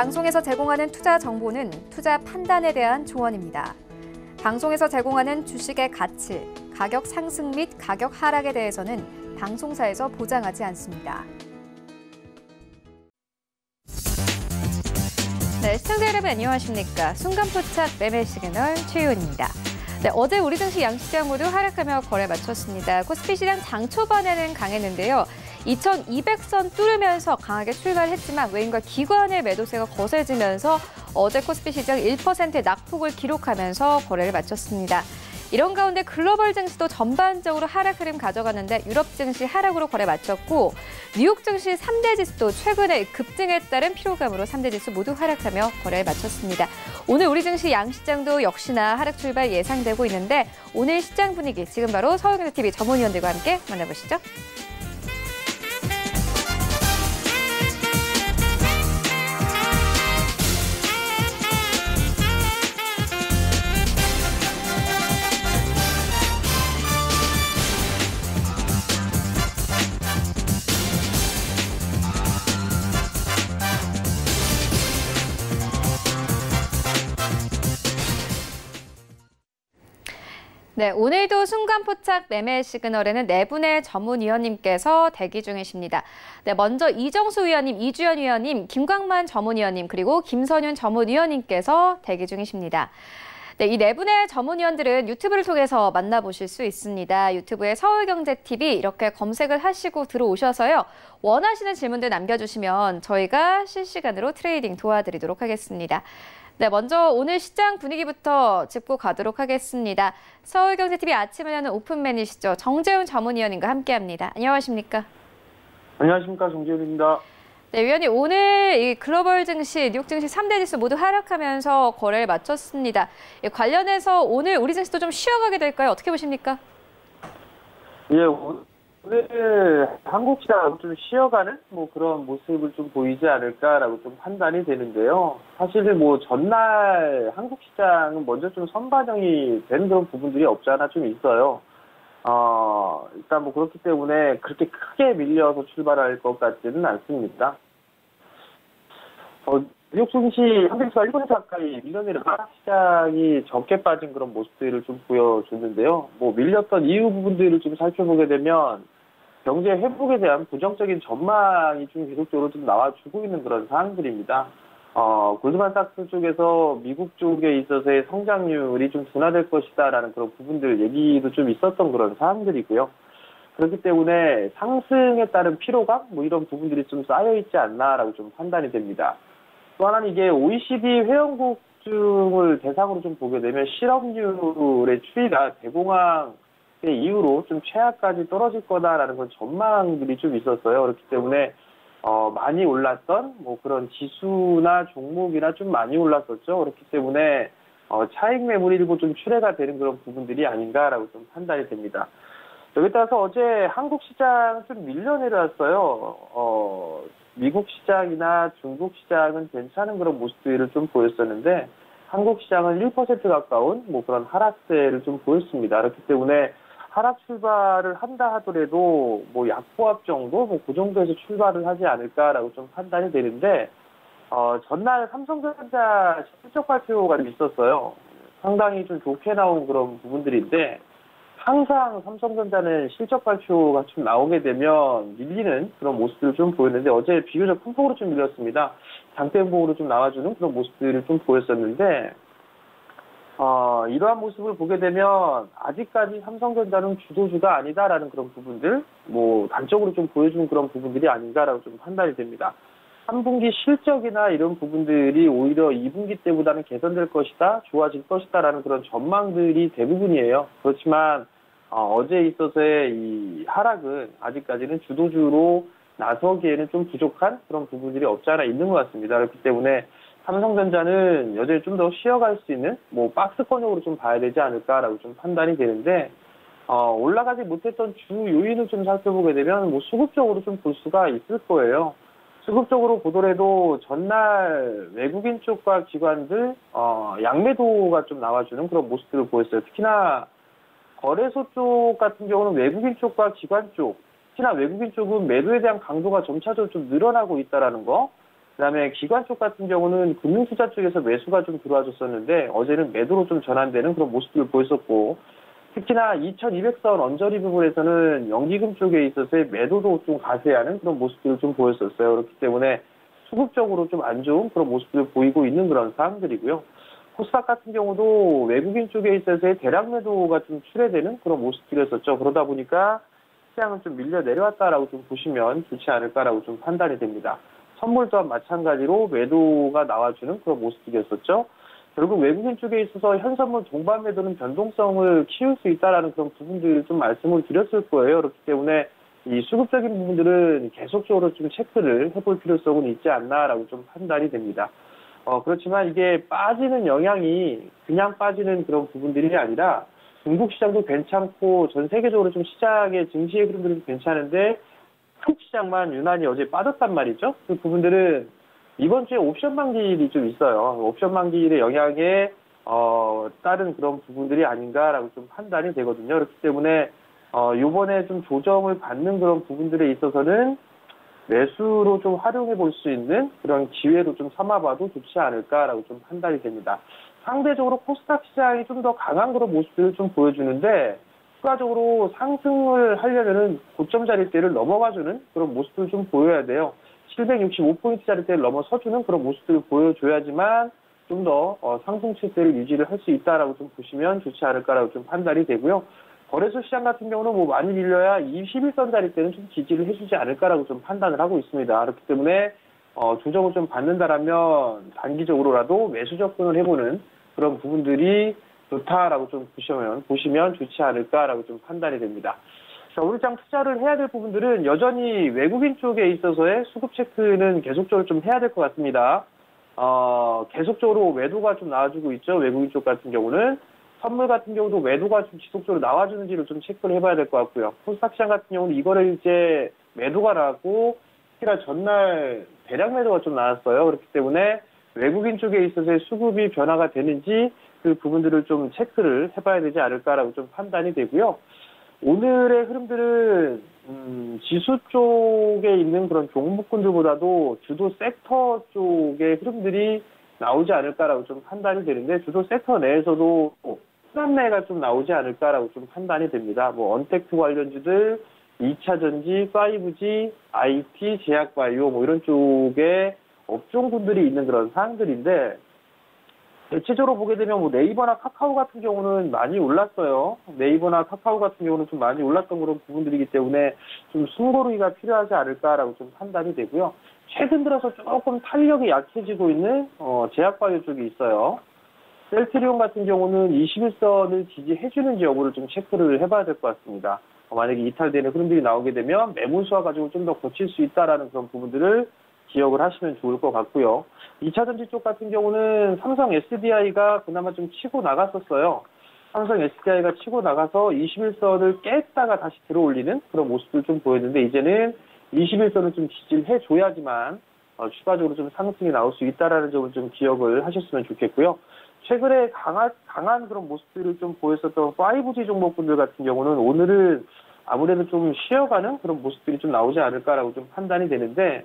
방송에서 제공하는 투자 정보는 투자 판단에 대한 조언입니다. 방송에서 제공하는 주식의 가치, 가격 상승 및 가격 하락에 대해서는 방송사에서 보장하지 않습니다. 네, 시청자 여러분 안녕하십니까? 순간포착 매매 시그널 최희원입니다. 네, 어제 우리 증시 양시장 모두 하락하며 거래 마쳤습니다. 코스피 시장 장 초반에는 강했는데요. 2200선 뚫으면서 강하게 출발했지만 외인과 기관의 매도세가 거세지면서 어제 코스피 시장 1%의 낙폭을 기록하면서 거래를 마쳤습니다. 이런 가운데 글로벌 증시도 전반적으로 하락 흐름 가져갔는데 유럽 증시 하락으로 거래 마쳤고 뉴욕 증시 3대 지수도 최근에 급등에 따른 피로감으로 3대 지수 모두 하락하며 거래를 마쳤습니다. 오늘 우리 증시 양시장도 역시나 하락 출발 예상되고 있는데 오늘 시장 분위기 지금 바로 서울경제TV 전문위원들과 함께 만나보시죠. 네, 오늘도 순간포착 매매 시그널에는 네 분의 전문위원님께서 대기 중이십니다. 네, 먼저 이정수 위원님, 이주연 위원님, 김광만 전문위원님, 그리고 김선윤 전문위원님께서 대기 중이십니다. 네, 이 네 분의 전문위원들은 유튜브를 통해서 만나보실 수 있습니다. 유튜브에 서울경제TV 이렇게 검색을 하시고 들어오셔서요. 원하시는 질문들 남겨주시면 저희가 실시간으로 트레이딩 도와드리도록 하겠습니다. 네, 먼저 오늘 시장 분위기부터 짚고 가도록 하겠습니다. 서울경제TV 아침을 여는 오픈맨이시죠. 정재훈 전문위원님과 함께합니다. 안녕하십니까? 안녕하십니까, 정재훈입니다. 네, 위원님 오늘 이 글로벌 증시, 뉴욕 증시 3대 지수 모두 하락하면서 거래를 마쳤습니다. 관련해서 오늘 우리 증시도 좀 쉬어가게 될까요? 어떻게 보십니까? 예, 오늘 한국 시장 좀 쉬어가는 그런 모습을 좀 보이지 않을까라고 좀 판단이 되는데요. 사실은 전날 한국 시장은 먼저 좀 선반영이 되는 그런 부분들이 없지 않아 좀 있어요. 일단 그렇기 때문에 그렇게 크게 밀려서 출발할 것 같지는 않습니다. 뉴욕 증시 한국에서 1% 가까이 밀려내려 하락 시장이 적게 빠진 그런 모습들을 좀 보여줬는데요. 밀렸던 이유 부분들을 좀 살펴보게 되면 경제 회복에 대한 부정적인 전망이 좀 계속적으로 좀 나와주고 있는 그런 사항들입니다. 골드만삭스 쪽에서 미국 쪽에 있어서의 성장률이 좀 둔화될 것이다라는 그런 부분들 얘기도 좀 있었던 그런 사항들이고요. 그렇기 때문에 상승에 따른 피로감 이런 부분들이 좀 쌓여 있지 않나라고 좀 판단이 됩니다. 또 하나는 이게 OECD 회원국 중을 대상으로 좀 보게 되면 실업률의 추이가 대공황의 이후로 좀 최하까지 떨어질 거다라는 그런 전망들이 좀 있었어요. 그렇기 때문에 많이 올랐던 그런 지수나 종목이나 좀 많이 올랐었죠. 그렇기 때문에 차익 매물이 일부 좀 출회가 되는 그런 부분들이 아닌가라고 좀 판단이 됩니다. 여기 따라서 어제 한국 시장 좀 밀려내려왔어요. 미국 시장이나 중국 시장은 괜찮은 그런 모습들을 좀 보였었는데 한국 시장은 1% 가까운 그런 하락세를 좀 보였습니다. 그렇기 때문에 하락 출발을 한다 하더라도 약보합 정도 그 정도에서 출발을 하지 않을까라고 좀 판단이 되는데 전날 삼성전자 실적 발표가 좀 있었어요. 상당히 좀 좋게 나온 그런 부분들인데 항상 삼성전자는 실적 발표가 좀 나오게 되면 밀리는 그런 모습들을 좀 보였는데 어제 비교적 큰 폭으로 좀 밀렸습니다. 장대음봉으로 좀 나와주는 그런 모습들을 좀 보였었는데 이러한 모습을 보게 되면 아직까지 삼성전자는 주도주가 아니다라는 그런 부분들, 단적으로 좀 보여주는 그런 부분들이 아닌가라고 좀 판단이 됩니다. 3분기 실적이나 이런 부분들이 오히려 2분기 때보다는 개선될 것이다, 좋아질 것이다라는 그런 전망들이 대부분이에요. 그렇지만 어제 있어서의 이 하락은 아직까지는 주도주로 나서기에는 좀 부족한 그런 부분들이 없지 않아 있는 것 같습니다. 그렇기 때문에 삼성전자는 여전히 좀 더 쉬어갈 수 있는 박스권역으로 좀 봐야 되지 않을까라고 좀 판단이 되는데 올라가지 못했던 주 요인을 좀 살펴보게 되면 수급적으로 좀 볼 수가 있을 거예요. 수급적으로 보더라도 전날 외국인 쪽과 기관들 양매도가 좀 나와주는 그런 모습들을 보였어요. 특히나 거래소 쪽 같은 경우는 외국인 쪽과 기관 쪽, 특히나 외국인 쪽은 매도에 대한 강도가 점차적으로 좀 늘어나고 있다라는 거. 그다음에 기관 쪽 같은 경우는 금융투자 쪽에서 매수가 좀 들어와줬었는데 어제는 매도로 좀 전환되는 그런 모습들을 보였었고, 특히나 2200선 언저리 부분에서는 연기금 쪽에 있어서의 매도도 좀 가세하는 그런 모습들을 좀 보였었어요. 그렇기 때문에 수급적으로 좀 안 좋은 그런 모습들을 보이고 있는 그런 상황들이고요. 코스닥 같은 경우도 외국인 쪽에 있어서의 대량 매도가 좀 출회되는 그런 모습들이었었죠. 그러다 보니까 시장은 좀 밀려 내려왔다라고 좀 보시면 좋지 않을까라고 좀 판단이 됩니다. 선물 또한 마찬가지로 매도가 나와주는 그런 모습들이었었죠. 결국 외국인 쪽에 있어서 현선물 동반 매도는 변동성을 키울 수 있다라는 그런 부분들을 좀 말씀을 드렸을 거예요. 그렇기 때문에 이 수급적인 부분들은 계속적으로 좀 체크를 해볼 필요성은 있지 않나라고 좀 판단이 됩니다. 그렇지만 이게 빠지는 영향이 그냥 빠지는 그런 부분들이 아니라 중국 시장도 괜찮고 전 세계적으로 좀 시장의 증시의 흐름들은 괜찮은데 한국 시장만 유난히 어제 빠졌단 말이죠. 그 부분들은 이번 주에 옵션 만기일이 좀 있어요. 옵션 만기일의 영향에 따른 그런 부분들이 아닌가라고 좀 판단이 되거든요. 그렇기 때문에 요번에 좀 조정을 받는 그런 부분들에 있어서는 매수로 좀 활용해 볼 수 있는 그런 기회로 좀 삼아봐도 좋지 않을까라고 좀 판단이 됩니다. 상대적으로 코스닥 시장이 좀 더 강한 그런 모습들을 좀 보여주는데 추가적으로 상승을 하려면은 고점 자리대를 넘어가주는 그런 모습들을 좀 보여야 돼요. 765포인트 자리대를 넘어서주는 그런 모습들을 보여줘야지만 좀 더 상승 추세를 유지를 할 수 있다라고 좀 보시면 좋지 않을까라고 좀 판단이 되고요. 거래소 시장 같은 경우는 뭐 많이 밀려야 21선 자리대는 좀 지지를 해주지 않을까라고 좀 판단을 하고 있습니다. 그렇기 때문에 조정을 좀 받는다라면 단기적으로라도 매수 접근을 해보는 그런 부분들이 좋다라고 좀 보시면 좋지 않을까라고 좀 판단이 됩니다. 자, 오늘 장 투자를 해야 될 부분들은 여전히 외국인 쪽에 있어서의 수급 체크는 계속적으로 좀 해야 될 것 같습니다. 계속적으로 매도가 좀 나와주고 있죠. 외국인 쪽 같은 경우는. 선물 같은 경우도 매도가 좀 지속적으로 나와주는지를 좀 체크를 해봐야 될 것 같고요. 코스닥 시장 같은 경우는 이거를 이제 매도가 나왔고, 특히나 전날 대량 매도가 좀 나왔어요. 그렇기 때문에 외국인 쪽에 있어서의 수급이 변화가 되는지 그 부분들을 좀 체크를 해봐야 되지 않을까라고 좀 판단이 되고요. 오늘의 흐름들은 지수 쪽에 있는 그런 종목군들보다도 주도 섹터 쪽의 흐름들이 나오지 않을까라고 좀 판단이 되는데, 주도 섹터 내에서도 순환매가 좀 나오지 않을까라고 좀 판단이 됩니다. 뭐 언택트 관련주들, 2차전지, 5G, IT, 제약바이오 뭐 이런 쪽에 업종군들이 있는 그런 사항들인데, 대체적으로 보게 되면 뭐 네이버나 카카오 같은 경우는 많이 올랐어요. 네이버나 카카오 같은 경우는 좀 많이 올랐던 그런 부분들이기 때문에 좀 숨고르기가 필요하지 않을까라고 좀 판단이 되고요. 최근 들어서 조금 탄력이 약해지고 있는 제약바이오 쪽이 있어요. 셀트리온 같은 경우는 21선을 지지해주는지 여부를 좀 체크를 해봐야 될 것 같습니다. 만약에 이탈되는 흐름들이 나오게 되면 매물수와 가지고 좀 더 거칠 수 있다라는 그런 부분들을 기억을 하시면 좋을 것 같고요. 2차전지 쪽 같은 경우는 삼성 SDI가 그나마 좀 치고 나갔었어요. 삼성 SDI가 치고 나가서 21선을 깼다가 다시 들어올리는 그런 모습을 좀 보였는데, 이제는 21선을 좀 지지를 해줘야지만 추가적으로 좀 상승이 나올 수 있다라는 점을 좀 기억을 하셨으면 좋겠고요. 최근에 강한 그런 모습들을 좀 보였었던 5G 종목군들 같은 경우는 오늘은 아무래도 좀 쉬어가는 그런 모습들이 좀 나오지 않을까라고 좀 판단이 되는데,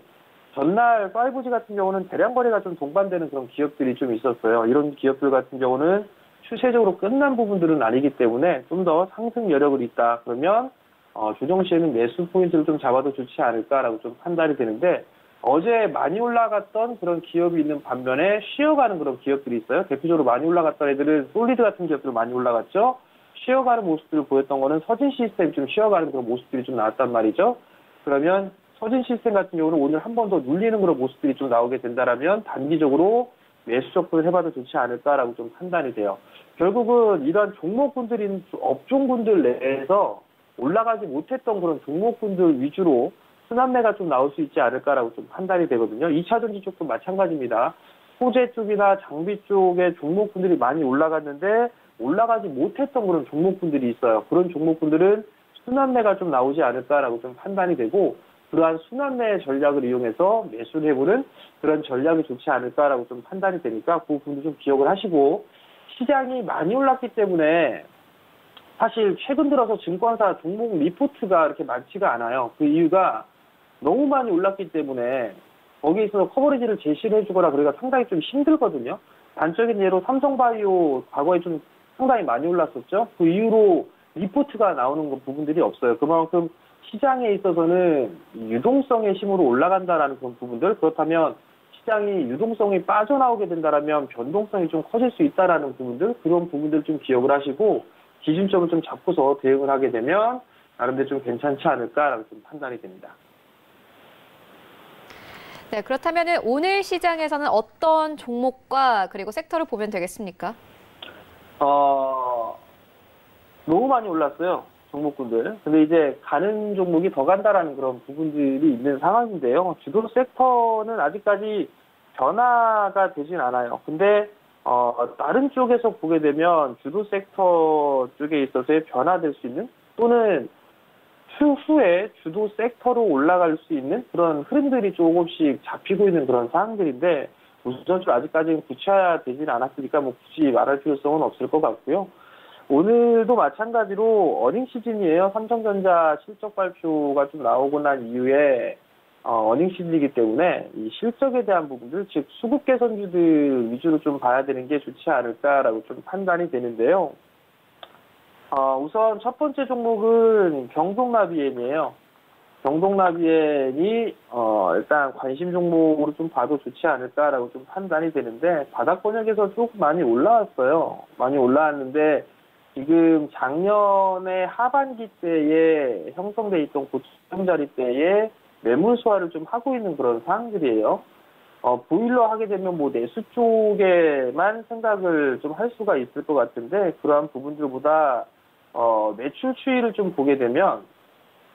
전날 5G 같은 경우는 대량 거래가 좀 동반되는 그런 기업들이 좀 있었어요. 이런 기업들 같은 경우는 추세적으로 끝난 부분들은 아니기 때문에 좀 더 상승 여력을 있다. 그러면 조정 시에는 매수 포인트를 좀 잡아도 좋지 않을까라고 좀 판단이 되는데, 어제 많이 올라갔던 그런 기업이 있는 반면에 쉬어가는 그런 기업들이 있어요. 대표적으로 많이 올라갔던 애들은 솔리드 같은 기업들 많이 올라갔죠. 쉬어가는 모습들을 보였던 거는 서진 시스템이 좀 쉬어가는 그런 모습들이 좀 나왔단 말이죠. 그러면 서진 시스템 같은 경우는 오늘 한 번 더 눌리는 그런 모습들이 좀 나오게 된다라면 단기적으로 매수 접근을 해봐도 좋지 않을까라고 좀 판단이 돼요. 결국은 이러한 종목군들인 업종군들 내에서 올라가지 못했던 그런 종목군들 위주로 순환매가 좀 나올 수 있지 않을까라고 좀 판단이 되거든요. 2차전지 쪽도 마찬가지입니다. 소재 쪽이나 장비 쪽의 종목군들이 많이 올라갔는데 올라가지 못했던 그런 종목군들이 있어요. 그런 종목군들은 순환매가 좀 나오지 않을까라고 좀 판단이 되고, 그러한 순환매 전략을 이용해서 매수를 해보는 그런 전략이 좋지 않을까라고 좀 판단이 되니까 그 부분도 좀 기억을 하시고, 시장이 많이 올랐기 때문에 사실 최근 들어서 증권사 종목 리포트가 이렇게 많지가 않아요. 그 이유가 너무 많이 올랐기 때문에 거기에 있어서 커버리지를 제시를 해주거나 그러기가 상당히 좀 힘들거든요. 단적인 예로 삼성바이오 과거에 좀 상당히 많이 올랐었죠. 그 이후로 리포트가 나오는 부분들이 없어요. 그만큼 시장에 있어서는 유동성의 힘으로 올라간다라는 그런 부분들, 그렇다면 시장이 유동성이 빠져나오게 된다라면 변동성이 좀 커질 수 있다라는 부분들, 그런 부분들 좀 기억을 하시고 기준점을 좀 잡고서 대응을 하게 되면 나름대로 좀 괜찮지 않을까라고 좀 판단이 됩니다. 네, 그렇다면 오늘 시장에서는 어떤 종목과 그리고 섹터를 보면 되겠습니까? 너무 많이 올랐어요, 종목군들. 근데 이제 가는 종목이 더 간다라는 그런 부분들이 있는 상황인데요. 주도 섹터는 아직까지 변화가 되진 않아요. 근데 다른 쪽에서 보게 되면 주도 섹터 쪽에 있어서의 변화될 수 있는 또는 추후에 주도 섹터로 올라갈 수 있는 그런 흐름들이 조금씩 잡히고 있는 그런 상황들인데 우선 좀 아직까지는 구체화되지는 않았으니까 뭐 굳이 말할 필요성은 없을 것 같고요. 오늘도 마찬가지로 어닝 시즌이에요. 삼성전자 실적 발표가 좀 나오고 난 이후에 어닝 시즌이기 때문에 이 실적에 대한 부분들, 즉 수급 개선주들 위주로 좀 봐야 되는 게 좋지 않을까라고 좀 판단이 되는데요. 우선 첫 번째 종목은 경동나비엔이에요. 경동나비엔이 일단 관심 종목으로 좀 봐도 좋지 않을까라고 좀 판단이 되는데 바닥 권역에서 조금 많이 올라왔어요. 많이 올라왔는데 지금 작년에 하반기 때에 형성돼 있던 고점 자리 때에 매물 소화를 좀 하고 있는 그런 상황들이에요. 보일러 하게 되면 뭐 내수 쪽에만 생각을 좀 할 수가 있을 것 같은데 그러한 부분들보다 매출 추이를 좀 보게 되면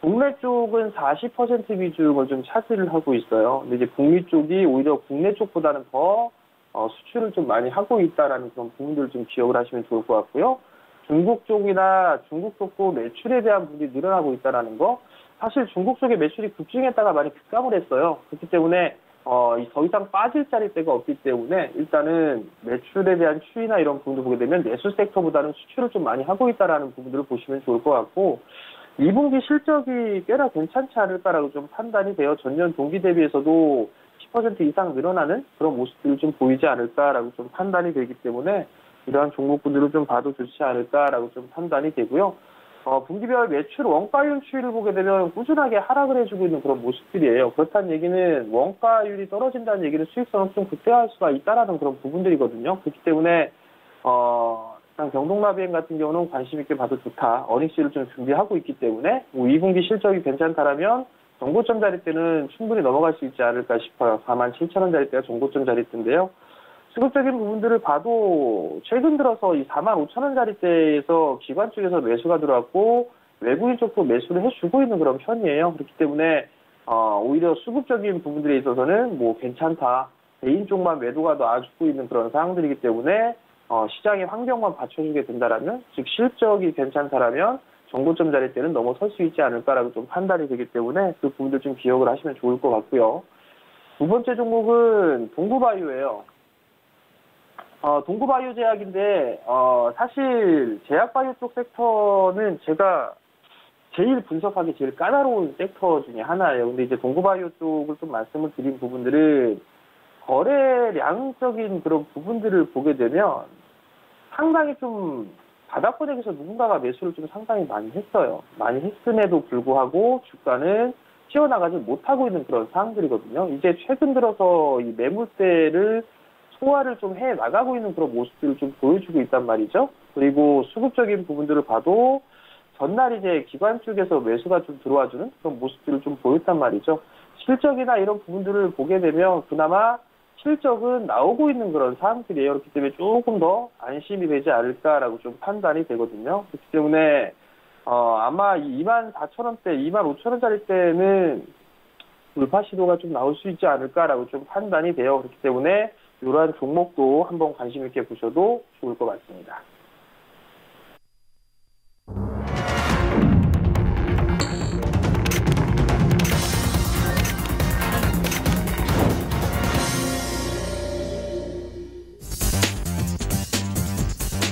국내 쪽은 40% 비중을 좀 차지를 하고 있어요. 근데 이제 북미 쪽이 오히려 국내 쪽보다는 더 수출을 좀 많이 하고 있다라는 그런 부분들을 좀 기억을 하시면 좋을 것 같고요. 중국 쪽이나 중국 쪽도 매출에 대한 부분이 늘어나고 있다라는 거. 사실 중국 쪽의 매출이 급증했다가 많이 급감을 했어요. 그렇기 때문에 더 이상 빠질 자리대가 없기 때문에 일단은 매출에 대한 추이나 이런 부분도 보게 되면 내수 섹터보다는 수출을 좀 많이 하고 있다라는 부분들을 보시면 좋을 것 같고 2분기 실적이 꽤나 괜찮지 않을까라고 좀 판단이 돼요. 전년 동기 대비해서도 10% 이상 늘어나는 그런 모습들이 좀 보이지 않을까라고 좀 판단이 되기 때문에 이러한 종목군들을 좀 봐도 좋지 않을까라고 좀 판단이 되고요. 분기별 매출 원가율 추이를 보게 되면 꾸준하게 하락을 해주고 있는 그런 모습들이에요. 그렇다는 얘기는 원가율이 떨어진다는 얘기는 수익성은 좀 극대화할 수가 있다라는 그런 부분들이거든요. 그렇기 때문에 일단 경동나비엔 같은 경우는 관심 있게 봐도 좋다. 어닝시를 좀 준비하고 있기 때문에 뭐 2분기 실적이 괜찮다라면 정고점 자리 때는 충분히 넘어갈 수 있지 않을까 싶어요. 47,000원 자리 때가 정고점 자리 때인데요. 수급적인 부분들을 봐도 최근 들어서 이 45,000원 자리대에서 기관 쪽에서 매수가 들어왔고 외국인 쪽도 매수를 해주고 있는 그런 편이에요. 그렇기 때문에 오히려 수급적인 부분들에 있어서는 뭐 괜찮다. 개인 쪽만 매도가 나와주고 있는 그런 상황들이기 때문에 시장의 환경만 받쳐주게 된다라면 즉 실적이 괜찮다라면 정고점 자리대는 넘어설 수 있지 않을까라고 좀 판단이 되기 때문에 그 부분들 좀 기억을 하시면 좋을 것 같고요. 두 번째 종목은 동구바이오예요. 동구바이오 제약인데 사실 제약바이오 쪽 섹터는 제가 제일 분석하기 제일 까다로운 섹터 중에 하나예요. 근데 이제 동구바이오 쪽을 좀 말씀을 드린 부분들은 거래량적인 그런 부분들을 보게 되면 상당히 좀 바닥권역에서 누군가가 매수를 좀 상당히 많이 했어요. 많이 했음에도 불구하고 주가는 튀어나가지 못하고 있는 그런 상황들이거든요. 이제 최근 들어서 이 매물대를 소화를 좀 해 나가고 있는 그런 모습들을 좀 보여주고 있단 말이죠. 그리고 수급적인 부분들을 봐도 전날 이제 기관 쪽에서 매수가 좀 들어와주는 그런 모습들을 좀 보였단 말이죠. 실적이나 이런 부분들을 보게 되면 그나마 실적은 나오고 있는 그런 상황들이에요. 그렇기 때문에 조금 더 안심이 되지 않을까라고 좀 판단이 되거든요. 그렇기 때문에 아마 24,000원대, 25,000원짜리 때는 돌파 시도가 좀 나올 수 있지 않을까라고 좀 판단이 돼요. 그렇기 때문에 이러한 종목도 한번 관심 있게 보셔도 좋을 것 같습니다.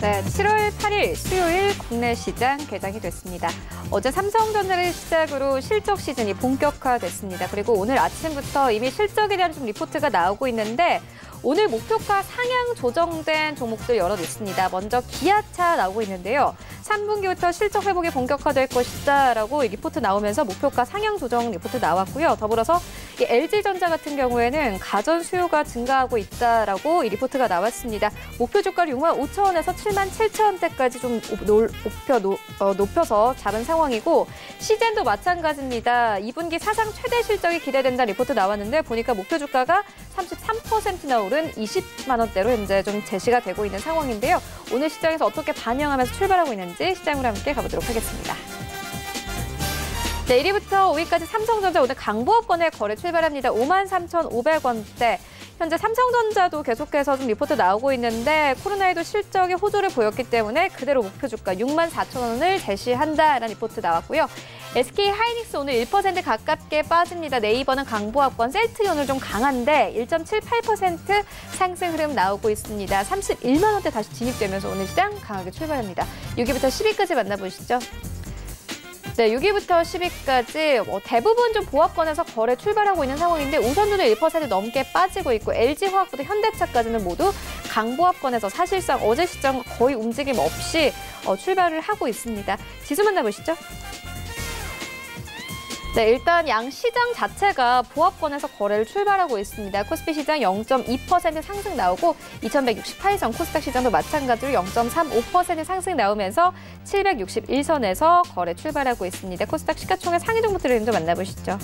네, 7월 8일 수요일 국내 시장 개장이 됐습니다. 어제 삼성전자를 시작으로 실적 시즌이 본격화됐습니다. 그리고 오늘 아침부터 이미 실적에 대한 좀 리포트가 나오고 있는데 오늘 목표가 상향 조정된 종목들 여럿 있습니다. 먼저 기아차 나오고 있는데요. 3분기부터 실적 회복이 본격화될 것이다라고 리포트 나오면서 목표가 상향 조정 리포트 나왔고요. 더불어서 이 LG전자 같은 경우에는 가전 수요가 증가하고 있다라고 이 리포트가 나왔습니다. 목표 주가를 6만 5천 원에서 7만 7천 원대까지 좀 높여서 잡은 상황이고 시젠도 마찬가지입니다. 2분기 사상 최대 실적이 기대된다 리포트 나왔는데 보니까 목표 주가가 33%나 오른 20만 원대로 현재 좀 제시가 되고 있는 상황인데요. 오늘 시장에서 어떻게 반영하면서 출발하고 있는지 시장으로 함께 가보도록 하겠습니다. 네, 1위부터 5위까지 삼성전자 오늘 강보합권의 거래 출발합니다. 53,500원대. 현재 삼성전자도 계속해서 좀 리포트 나오고 있는데 코로나19 실적이 호조를 보였기 때문에 그대로 목표 주가 64,000원을 제시한다라는 리포트 나왔고요. SK하이닉스 오늘 1% 가깝게 빠집니다. 네이버는 강보합권, 셀트리 오늘 좀 강한데 1.78% 상승 흐름 나오고 있습니다. 31만 원대 다시 진입되면서 오늘 시장 강하게 출발합니다. 6위부터 10위까지 만나보시죠. 네, 6위부터 10위까지 대부분 좀 보합권에서 거래 출발하고 있는 상황인데 우선주는 1% 넘게 빠지고 있고 LG화학부터 현대차까지는 모두 강보합권에서 사실상 어제 시장 거의 움직임 없이 출발을 하고 있습니다. 지수 만나보시죠. 네, 일단 양 시장 자체가 보합권에서 거래를 출발하고 있습니다. 코스피 시장 0.2% 상승 나오고 2168선, 코스닥 시장도 마찬가지로 0.35% 상승 나오면서 761선에서 거래 출발하고 있습니다. 코스닥 시가총액 상위 종목들을 좀 만나보시죠.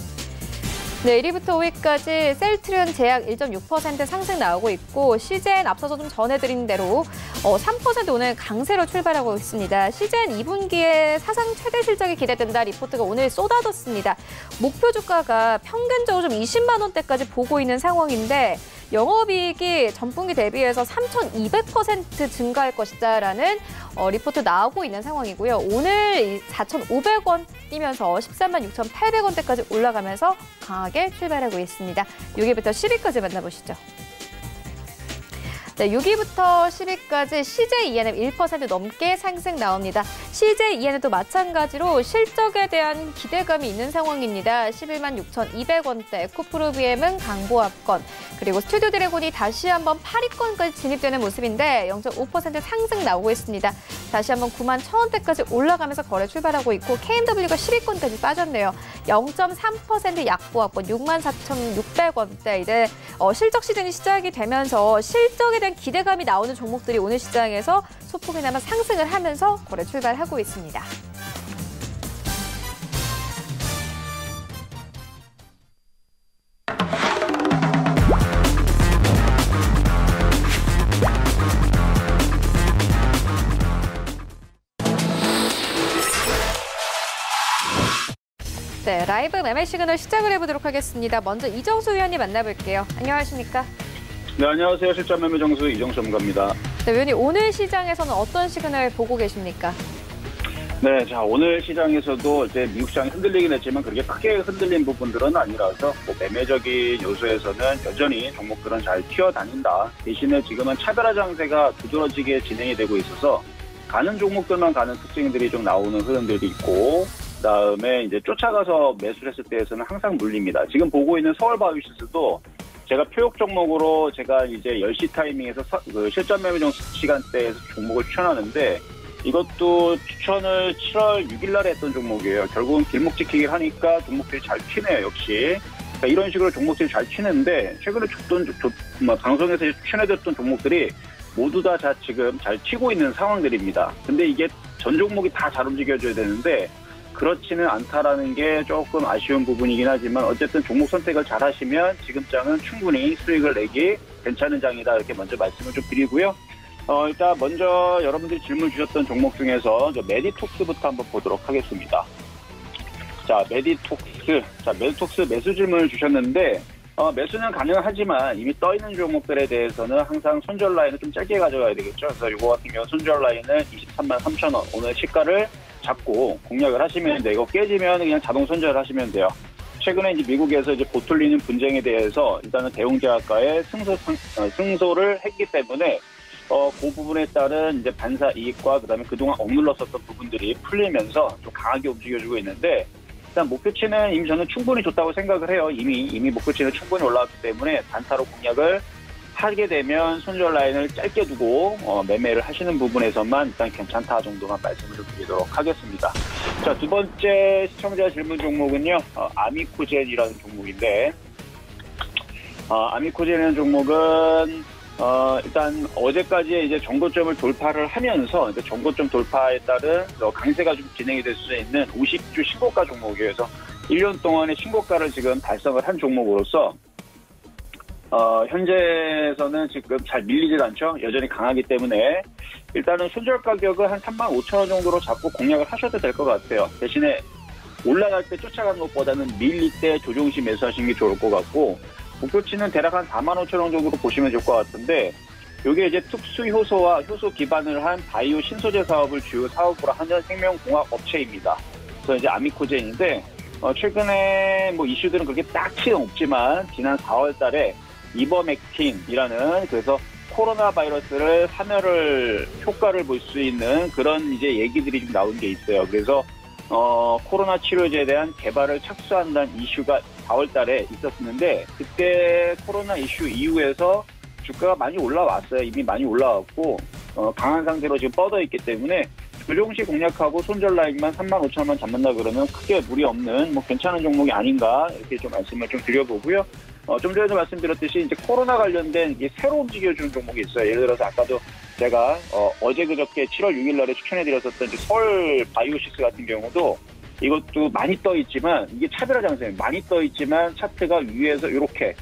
네, 1위부터 5위까지 셀트리온 제약 1.6% 상승 나오고 있고 CJN 앞서서 좀 전해드린 대로 3% 오늘 강세로 출발하고 있습니다. CJN 2분기에 사상 최대 실적이 기대된다 리포트가 오늘 쏟아졌습니다. 목표 주가가 평균적으로 좀 20만 원대까지 보고 있는 상황인데 영업이익이 전분기 대비해서 3,200% 증가할 것이다라는 리포트 나오고 있는 상황이고요. 오늘 4,500원 뛰면서 13만 6,800원대까지 올라가면서 강하게 출발하고 있습니다. 6위부터 10위까지 만나보시죠. 네, 6위부터 10위까지 CJ ENM 1% 넘게 상승 나옵니다. CJ ENM도 마찬가지로 실적에 대한 기대감이 있는 상황입니다. 11만 6,200원대, 코프로비엠은 강보합권, 그리고 스튜디오 드래곤이 다시 한번 8위권까지 진입되는 모습인데 0.5% 상승 나오고 있습니다. 다시 한번 9만 1,000원대까지 올라가면서 거래 출발하고 있고 KMW가 10위권까지 빠졌네요. 0.3% 약보합권 6만 4,600원대. 이제 실적 시즌이 시작이 되면서 실적에 대한 기대감이 나오는 종목들이 오늘 시장에서 소폭이나마 상승을 하면서 거래 출발하고 있습니다. 네, 라이브 매매 시그널 시작을 해보도록 하겠습니다. 먼저 이정수 위원님 만나볼게요. 안녕하십니까? 네, 안녕하세요. 실전 매매 정수 이정수 전문가입니다. 네, 위원님 오늘 시장에서는 어떤 시그널 보고 계십니까? 네, 자 오늘 시장에서도 이제 미국 시장이 흔들리긴 했지만 그렇게 크게 흔들린 부분들은 아니라서 매매적인 요소에서는 여전히 종목들은 잘 튀어다닌다. 대신에 지금은 차별화 장세가 두드러지게 진행이 되고 있어서 가는 종목들만 가는 특징들이 좀 나오는 흐름들이 있고 그다음에 이제 쫓아가서 매수를 했을 때에서는 항상 물립니다. 지금 보고 있는 서울바이오시스도 제가 표역 종목으로 제가 이제 10시 타이밍에서 실전 매매 시간대에서 종목을 추천하는데 이것도 추천을 7월 6일 날에 했던 종목이에요. 결국은 길목 지키기를 하니까 종목들이 잘 튀네요, 역시. 그러니까 이런 식으로 종목들이 잘 튀는데 최근에 방송에서 추천해줬던 종목들이 모두 다 지금 잘 튀고 있는 상황들입니다. 근데 이게 전 종목이 다 잘 움직여줘야 되는데 그렇지는 않다라는 게 조금 아쉬운 부분이긴 하지만 어쨌든 종목 선택을 잘 하시면 지금 장은 충분히 수익을 내기 괜찮은 장이다 이렇게 먼저 말씀을 좀 드리고요. 일단 먼저 여러분들이 질문 주셨던 종목 중에서 메디톡스부터 한번 보도록 하겠습니다. 자, 메디톡스 매수 질문을 주셨는데 매수는 가능하지만 이미 떠있는 종목들에 대해서는 항상 손절 라인을 좀 짧게 가져가야 되겠죠. 그래서 이거 같은 경우 손절 라인은 23만 3천원 오늘 시가를 잡고 공략을 하시면 돼요. 이거 깨지면 그냥 자동 손절을 하시면 돼요. 최근에 이제 미국에서 이제 보툴리눔 분쟁에 대해서 일단은 대웅제약과의 승소를 했기 때문에 그 부분에 따른 이제 반사 이익과 그다음에 그동안 억눌렀었던 부분들이 풀리면서 좀 강하게 움직여주고 있는데, 일단 목표치는 이미 저는 충분히 좋다고 생각을 해요. 이미 목표치는 충분히 올라왔기 때문에 단타로 공략을 하게 되면 손절 라인을 짧게 두고 매매를 하시는 부분에서만 일단 괜찮다 정도만 말씀을 좀 드리도록 하겠습니다. 자, 두 번째 시청자 질문 종목은요, 아미코젠이라는 종목인데, 아미코젠이라는 종목은 일단 어제까지 이제 정고점을 돌파를 하면서 정고점 돌파에 따른 강세가 좀 진행이 될 수 있는 50주 신고가 종목이어서 1년 동안의 신고가를 지금 달성을 한 종목으로서 현재에서는 지금 잘 밀리질 않죠. 여전히 강하기 때문에 일단은 손절 가격을 한 35,000원 정도로 잡고 공략을 하셔도 될 것 같아요. 대신에 올라갈 때 쫓아가는 것보다는 밀릴 때 조정시 매수하시는 게 좋을 것 같고, 목표치는 대략 한 45,000원 정도로 보시면 좋을 것 같은데, 이게 이제 특수 효소와 효소 기반을 한 바이오 신소재 사업을 주요 사업으로 하는 생명공학 업체입니다. 그래서 이제 아미코젠인데, 최근에 뭐 이슈들은 그렇게 딱히 없지만, 지난 4월 달에 이버맥틴이라는, 그래서 코로나 바이러스를 사멸을 효과를 볼 수 있는 그런 이제 얘기들이 좀 나온 게 있어요. 그래서 코로나 치료제에 대한 개발을 착수한다는 이슈가 4월 달에 있었는데, 그때 코로나 이슈 이후에서 주가가 많이 올라왔어요. 이미 많이 올라왔고, 강한 상태로 지금 뻗어 있기 때문에 조정시 공략하고 손절 라인만 35,000원만 잡는다 그러면 크게 무리 없는 뭐 괜찮은 종목이 아닌가, 이렇게 좀 말씀을 좀 드려보고요. 좀 전에도 말씀드렸듯이 이제 코로나 관련된 이게 새로 움직여주는 종목이 있어요. 예를 들어서 아까도 제가 어제 그저께 7월 6일 날에 추천해드렸었던 서울 바이오시스 같은 경우도 이것도 많이 떠 있지만, 이게 차별화 장세예요. 많이 떠 있지만 차트가 위에서 이렇게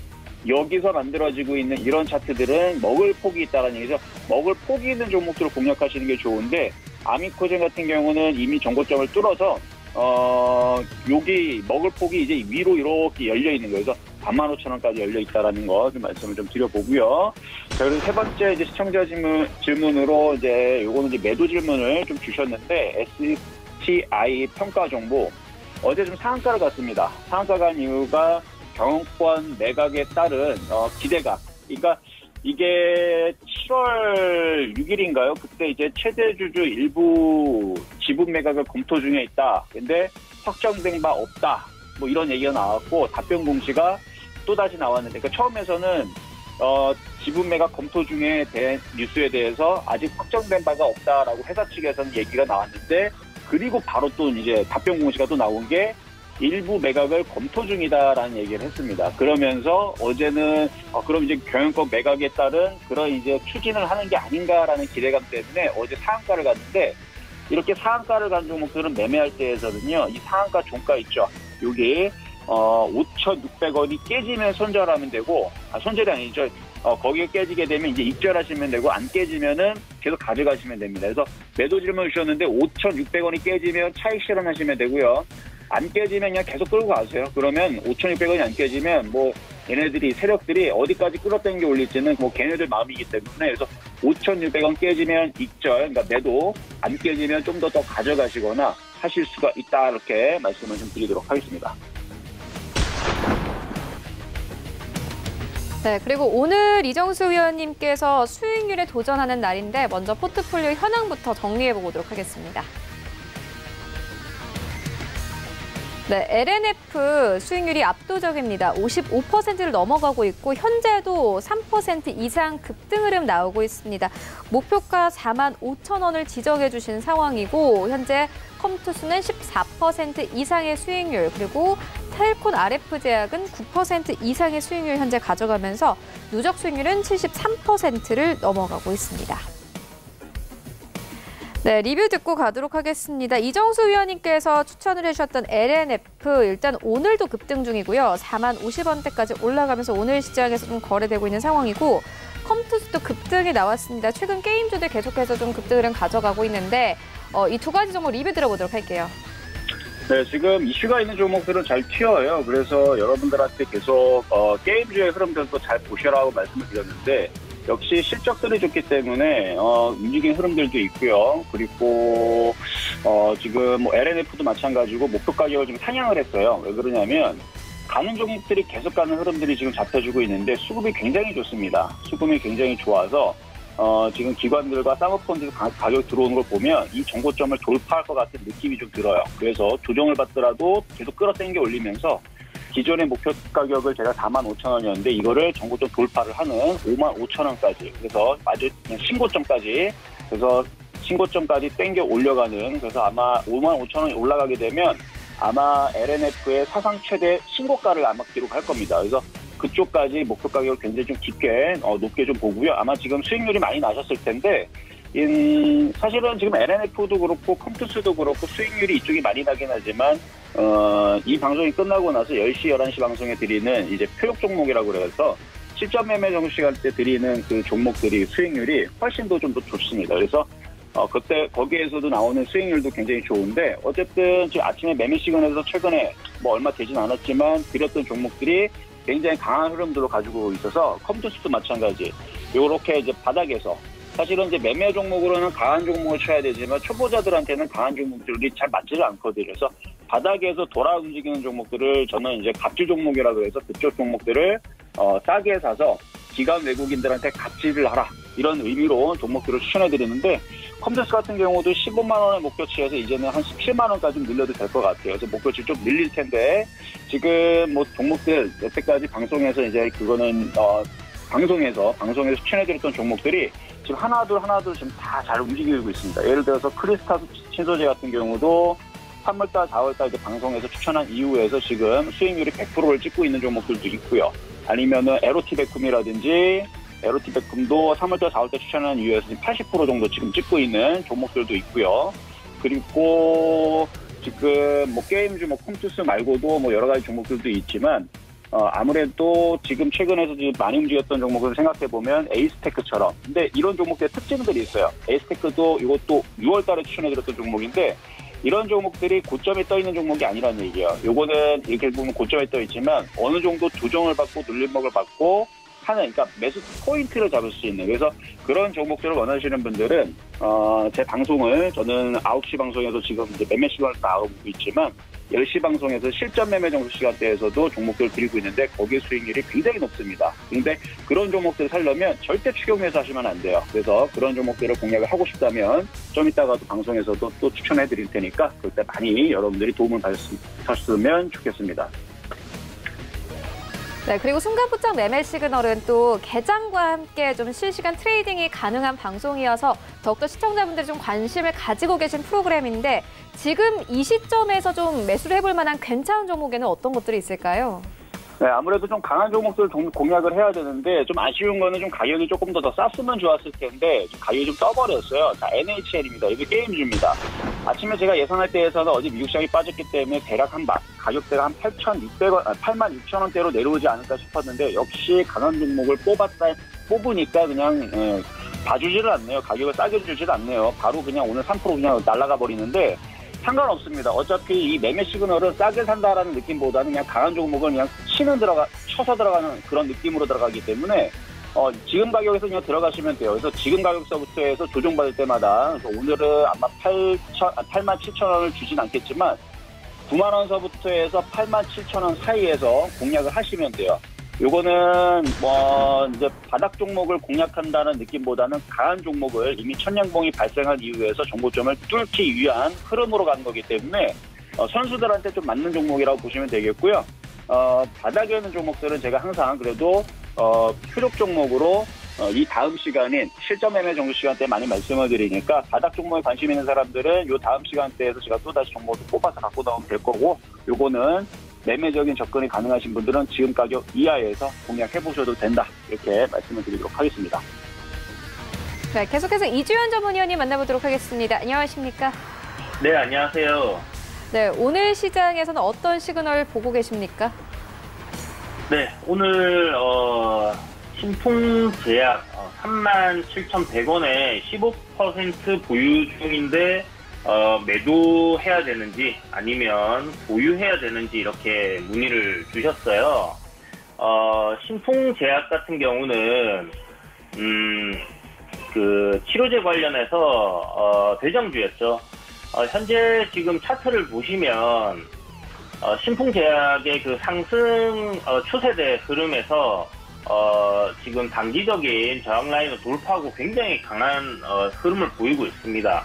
여기서 만들어지고 있는 이런 차트들은 먹을 폭이 있다는 얘기죠. 먹을 폭이 있는 종목들을 공략하시는 게 좋은데, 아미코젠 같은 경우는 이미 정고점을 뚫어서 여기 먹을 폭이 이제 위로 이렇게 열려 있는 거예요. 그래서 45,000원까지 열려 있다라는 거 좀 말씀을 좀 드려보고요. 자, 그리고 세 번째 이제 시청자 질문으로 이제 요거는 이제 매도 질문을 좀 주셨는데, STI 평가 정보 어제 좀 상한가를 갔습니다. 상한가 간 이유가 경영권 매각에 따른 기대감. 그러니까 이게 7월 6일인가요? 그때 이제 최대 주주 일부 지분 매각을 검토 중에 있다. 근데 확정된 바 없다. 뭐 이런 얘기가 나왔고, 답변 공시가 또다시 나왔는데, 그러니까 처음에서는 지분 매각 검토 중에 대한 뉴스에 대해서 아직 확정된 바가 없다라고 회사 측에서는 얘기가 나왔는데, 그리고 바로 또 이제 답변 공시가 또 나온 게 일부 매각을 검토 중이다라는 얘기를 했습니다. 그러면서 어제는 그럼 이제 경영권 매각에 따른 그런 이제 추진을 하는 게 아닌가라는 기대감 때문에 어제 상한가를 갔는데, 이렇게 상한가를 간 종목들은 매매할 때에서는요, 이 상한가 종가 있죠. 여기 5,600원이 깨지면 손절하면 되고, 손절이 아니죠. 거기에 깨지게 되면 이제 익절하시면 되고, 안 깨지면은 계속 가져가시면 됩니다. 그래서 매도 질문 주셨는데 5,600원이 깨지면 차익 실현하시면 되고요. 안 깨지면 그냥 계속 끌고 가세요. 그러면 5,600원이 안 깨지면 뭐 얘네들이 세력들이 어디까지 끌어당겨 올릴지는 뭐 걔네들 마음이기 때문에, 그래서 5,600원 깨지면 익절, 그러니까 매도, 안 깨지면 좀 더 가져가시거나 하실 수가 있다, 이렇게 말씀을 좀 드리도록 하겠습니다. 네, 그리고 오늘 이정수 위원님께서 수익률에 도전하는 날인데, 먼저 포트폴리오 현황부터 정리해 보도록 하겠습니다. 네, LNF 수익률이 압도적입니다. 55%를 넘어가고 있고, 현재도 3% 이상 급등 흐름 나오고 있습니다. 목표가 45,000원을 지정해 주신 상황이고, 현재 컴투스는 14% 이상의 수익률, 그리고 텔콘 RF제약은 9% 이상의 수익률 현재 가져가면서 누적 수익률은 73%를 넘어가고 있습니다. 네, 리뷰 듣고 가도록 하겠습니다. 이정수 위원님께서 추천을 해주셨던 LNF, 일단 오늘도 급등 중이고요. 40,050원대까지 올라가면서 오늘 시장에서 좀 거래되고 있는 상황이고, 컴투스도 급등이 나왔습니다. 최근 게임주들 계속해서 좀 급등을 가져가고 있는데, 이 두 가지 종목 리뷰 들어보도록 할게요. 네, 지금 이슈가 있는 종목들은 잘 튀어요. 그래서 여러분들한테 계속 게임주의 흐름들도 잘 보시라고 말씀을 드렸는데, 역시 실적들이 좋기 때문에 움직이는 흐름들도 있고요. 그리고 지금 뭐 LNF도 마찬가지고 목표 가격을 좀 상향을 했어요. 왜 그러냐면 가는 종목들이 계속 가는 흐름들이 지금 잡혀주고 있는데, 수급이 굉장히 좋습니다. 수급이 굉장히 좋아서 지금 기관들과 사모펀드 가격 들어오는 걸 보면 이 정고점을 돌파할 것 같은 느낌이 좀 들어요. 그래서 조정을 받더라도 계속 끌어당겨 올리면서 기존의 목표 가격을 제가 45,000원이었는데 이거를 정고점 돌파를 하는 55,000원까지, 그래서 아주 신고점까지, 그래서 신고점까지 땡겨 올려가는, 그래서 아마 55,000원이 올라가게 되면 아마 LNF의 사상 최대 신고가를 아마 기록할 겁니다. 그래서 그쪽까지 목표 가격을 굉장히 좀 깊게 높게 좀 보고요. 아마 지금 수익률이 많이 나셨을 텐데 사실은 지금 LNF도 그렇고 컴투스도 그렇고 수익률이 이쪽이 많이 나긴 하지만 이 방송이 끝나고 나서 10시, 11시 방송에 드리는 이제 표적 종목이라고 그래서 실전 매매 정도 시간대 드리는 그 종목들이 수익률이 훨씬 더 좀 더 좋습니다. 그래서 그때 거기에서도 나오는 수익률도 굉장히 좋은데 어쨌든 지금 아침에 매매 시간에서 최근에 뭐 얼마 되진 않았지만 드렸던 종목들이 굉장히 강한 흐름들로 가지고 있어서 컴투스도 마찬가지. 요렇게 이제 바닥에서 사실은 이제 매매 종목으로는 강한 종목을 쳐야 되지만 초보자들한테는 강한 종목들이 잘 맞지를 않거든요. 그래서 바닥에서 돌아 움직이는 종목들을 저는 이제 갑질 종목이라고 해서 그쪽 종목들을 싸게 사서 기관 외국인들한테 갑질을 하라, 이런 의미로 종목들을 추천해 드리는데 컴투스 같은 경우도 15만 원의 목표치에서 이제는 한 17만 원까지 늘려도 될 것 같아요. 그래서 목표치 좀 늘릴 텐데 지금 뭐 종목들 여태까지 방송에서 이제 그거는 방송에서 추천해드렸던 종목들이 지금 하나둘 지금 다 잘 움직이고 있습니다. 예를 들어서 크리스타스 신소재 같은 경우도 3월달, 4월달 이제 방송에서 추천한 이후에서 지금 수익률이 100%를 찍고 있는 종목들도 있고요. 아니면은 에로티베쿰이라든지 에로티베쿰도 3월달, 4월달 추천한 이후에서 80% 정도 지금 찍고 있는 종목들도 있고요. 그리고 지금 뭐 게임주 뭐 컴투스 말고도 뭐 여러 가지 종목들도 있지만 아무래도 지금 최근에도 많이 움직였던 종목을 생각해 보면 에이스테크처럼, 근데 이런 종목들의 특징들이 있어요. 에이스테크도 이것도 6월달에 추천해드렸던 종목인데 이런 종목들이 고점에 떠 있는 종목이 아니라는 얘기예요. 요거는 이렇게 보면 고점에 떠 있지만 어느 정도 조정을 받고 눌림목을 받고 하는, 그러니까 매수 포인트를 잡을 수 있는, 그래서 그런 종목들을 원하시는 분들은 제 방송을 저는 9시 방송에서 지금 이제 매매 시간을 나오고 있지만 10시 방송에서 실전 매매 정도 시간대에서도 종목들을 드리고 있는데 거기에 수익률이 굉장히 높습니다. 근데 그런 종목들을 살려면 절대 추격해서 하시면 안 돼요. 그래서 그런 종목들을 공략을 하고 싶다면 좀 이따가도 방송에서도 또 추천해 드릴 테니까 그때 많이 여러분들이 도움을 받으셨으면 좋겠습니다. 네, 그리고 순간포착 매매 시그널은 또 개장과 함께 좀 실시간 트레이딩이 가능한 방송이어서 더욱더 시청자분들이 좀 관심을 가지고 계신 프로그램인데 지금 이 시점에서 좀 매수를 해볼 만한 괜찮은 종목에는 어떤 것들이 있을까요? 네, 아무래도 좀 강한 종목들을 공략을 해야 되는데 좀 아쉬운 거는 좀 가격이 조금 더 쌌으면 좋았을 텐데 좀 가격이 좀 떠버렸어요. 자, NHL입니다. 이게 게임주입니다. 아침에 제가 예상할 때에서는 어제 미국 시장이 빠졌기 때문에 대략 한 가격대가 한 86,000원대로 내려오지 않을까 싶었는데 역시 강한 종목을 뽑으니까 그냥 봐주지를 않네요. 가격을 싸게 주질 않네요. 바로 그냥 오늘 3% 그냥 날아가 버리는데 상관없습니다. 어차피 이 매매 시그널은 싸게 산다라는 느낌보다는 그냥 강한 종목은 그냥 쳐서 들어가는 그런 느낌으로 들어가기 때문에 지금 가격에서 그냥 들어가시면 돼요. 그래서 지금 가격서부터 해서 조정받을 때마다 오늘은 아마 87,000원을 주진 않겠지만 9만 원서부터 해서 87,000원 사이에서 공략을 하시면 돼요. 요거는 뭐 이제 바닥 종목을 공략한다는 느낌보다는 강한 종목을 이미 천냥봉이 발생한 이후에서 정고점을 뚫기 위한 흐름으로 가는 거기 때문에 선수들한테 좀 맞는 종목이라고 보시면 되겠고요. 바닥에 있는 종목들은 제가 항상 그래도 표적 종목으로 이 다음 시간인 실전 매매 정도 시간대에 많이 말씀을 드리니까 바닥 종목에 관심 있는 사람들은 이 다음 시간대에서 제가 또다시 종목을 뽑아서 갖고 나오면 될 거고, 요거는 매매적인 접근이 가능하신 분들은 지금 가격 이하에서 공략해보셔도 된다, 이렇게 말씀을 드리도록 하겠습니다. 네, 계속해서 이주연 전문위원님 만나보도록 하겠습니다. 안녕하십니까? 네, 안녕하세요. 네, 오늘 시장에서는 어떤 시그널 보고 계십니까? 네, 오늘 신풍제약 37,100원에 15% 보유 중인데 매도해야 되는지 아니면 보유해야 되는지 이렇게 문의를 주셨어요. 신풍제약 같은 경우는 그 치료제 관련해서 대장주였죠. 현재 지금 차트를 보시면 신풍제약의 그 상승 추세대 흐름에서 지금 단기적인 저항 라인을 돌파하고 굉장히 강한 흐름을 보이고 있습니다.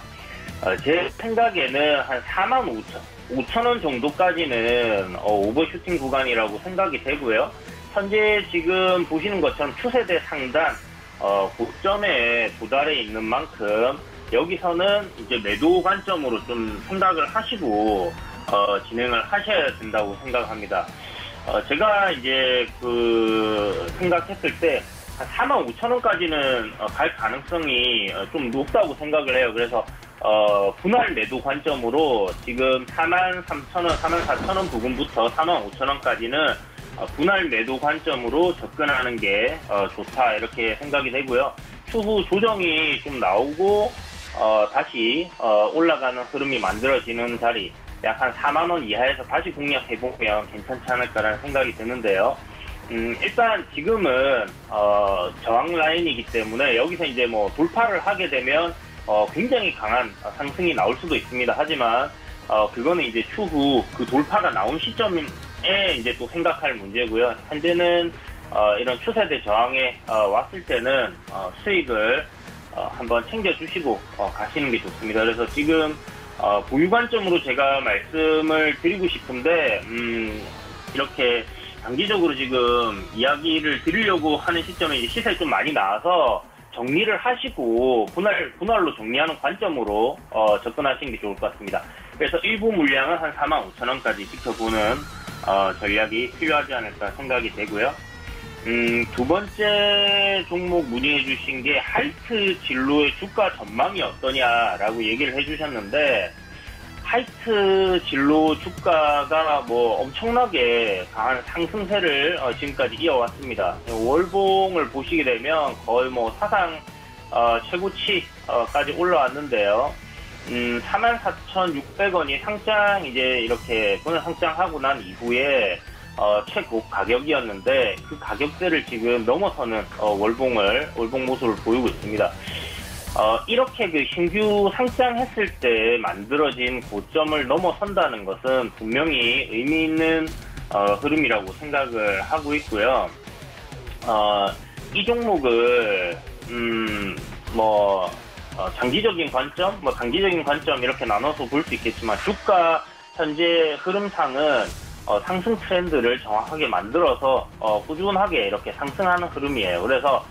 제 생각에는 한 45,000원 정도까지는 오버슈팅 구간이라고 생각이 되고요. 현재 지금 보시는 것처럼 추세대 상단 고점에 도달해 있는 만큼 여기서는 이제 매도 관점으로 좀 생각을 하시고 진행을 하셔야 된다고 생각합니다. 제가 이제 생각했을 때 한 45,000원까지는 갈 가능성이 좀 높다고 생각을 해요. 그래서 분할 매도 관점으로 지금 43,000원, 44,000원 부근부터 45,000원까지는 분할 매도 관점으로 접근하는 게 좋다 이렇게 생각이 되고요. 추후 조정이 좀 나오고 다시 올라가는 흐름이 만들어지는 자리 약 한 4만 원 이하에서 다시 공략해보면 괜찮지 않을까라는 생각이 드는데요. 일단 지금은 저항 라인이기 때문에 여기서 이제 뭐 돌파를 하게 되면 굉장히 강한 상승이 나올 수도 있습니다. 하지만 그거는 이제 추후 그 돌파가 나온 시점에 이제 또 생각할 문제고요. 현재는 이런 추세대 저항에 왔을 때는 수익을 한번 챙겨주시고 가시는 게 좋습니다. 그래서 지금 보유 관점으로 제가 말씀을 드리고 싶은데 이렇게 단기적으로 지금 이야기를 드리려고 하는 시점에 이제 시세가 좀 많이 나와서 정리를 하시고 분할로 정리하는 관점으로 접근하시는 게 좋을 것 같습니다. 그래서 일부 물량은 한 45,000원까지 지켜보는 전략이 필요하지 않을까 생각이 되고요. 두 번째 종목 문의해 주신 게 하이트 진로의 주가 전망이 어떠냐라고 얘기를 해주셨는데, 하이트 진로 주가가 뭐 엄청나게 강한 상승세를 지금까지 이어왔습니다. 월봉을 보시게 되면 거의 뭐 사상 최고치까지 올라왔는데요. 44,600원이 상장 이제 이렇게 분할 상장하고 난 이후에 최고 가격이었는데 그 가격대를 지금 넘어서는 월봉 모습을 보이고 있습니다. 이렇게 그 신규 상장했을 때 만들어진 고점을 넘어선다는 것은 분명히 의미 있는 흐름이라고 생각을 하고 있고요. 이 종목을 장기적인 관점, 단기적인 관점 이렇게 나눠서 볼 수 있겠지만 주가 현재 흐름상은 상승 트렌드를 정확하게 만들어서 꾸준하게 이렇게 상승하는 흐름이에요. 그래서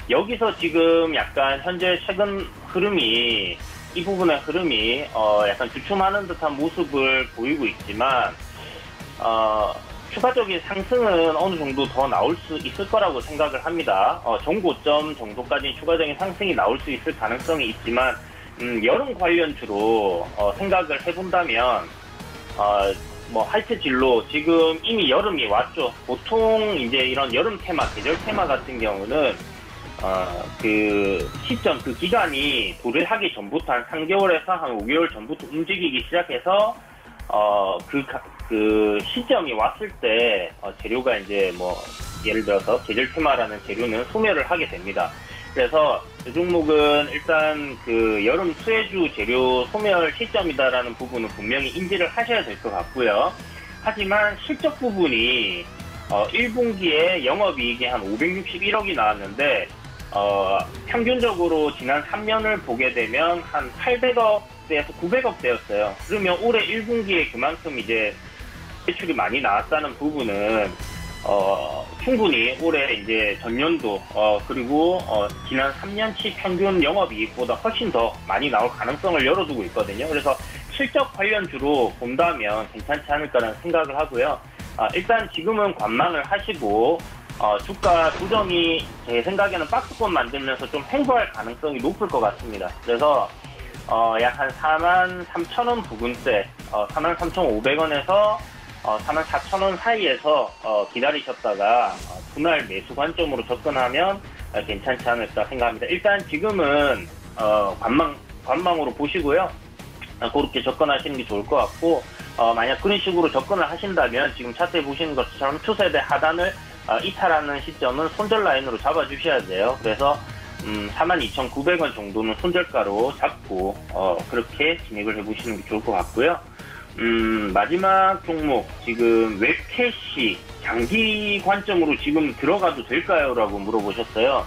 여기서 지금 약간 현재 최근 흐름이 이 부분의 흐름이 약간 주춤하는 듯한 모습을 보이고 있지만 추가적인 상승은 어느 정도 더 나올 수 있을 거라고 생각을 합니다. 정고점 정도까지 추가적인 상승이 나올 수 있을 가능성이 있지만 여름 관련주로 생각을 해본다면 하이트 진로 지금 이미 여름이 왔죠. 보통 이제 이런 여름 테마, 계절 테마 같은 경우는 그 시점, 그 기간이 도래하기 전부터 한 3개월에서 한 5개월 전부터 움직이기 시작해서 그 시점이 왔을 때 재료가 이제 예를 들어서 계절 테마라는 재료는 소멸을 하게 됩니다. 그래서 이 종목은 일단 그 여름 수혜주 재료 소멸 시점이다라는 부분은 분명히 인지를 하셔야 될 것 같고요. 하지만 실적 부분이 1분기에 영업이익이 한 561억이 나왔는데 평균적으로 지난 3년을 보게 되면 한 800억대에서 900억대였어요. 그러면 올해 1분기에 그만큼 이제 매출이 많이 나왔다는 부분은 충분히 올해 이제 전년도 그리고 지난 3년치 평균 영업이익보다 훨씬 더 많이 나올 가능성을 열어두고 있거든요. 그래서 실적 관련주로 본다면 괜찮지 않을까라는 생각을 하고요. 일단 지금은 관망을 하시고 주가 조정이 제 생각에는 박스권 만들면서 좀 횡보할 가능성이 높을 것 같습니다. 그래서 약 한 43,000원 부근대 43,500원에서 44,000원 사이에서 기다리셨다가 분할 매수 관점으로 접근하면 괜찮지 않을까 생각합니다. 일단 지금은 관망으로 보시고요. 그렇게 접근하시는 게 좋을 것 같고, 만약 그런 식으로 접근을 하신다면 지금 차트에 보시는 것처럼 추세대 하단을 이탈하는 시점은 손절 라인으로 잡아주셔야 돼요. 그래서 42,900원 정도는 손절가로 잡고 그렇게 진입을 해보시는 게 좋을 것 같고요. 마지막 종목 지금 웹캐시 장기 관점으로 지금 들어가도 될까요? 라고 물어보셨어요.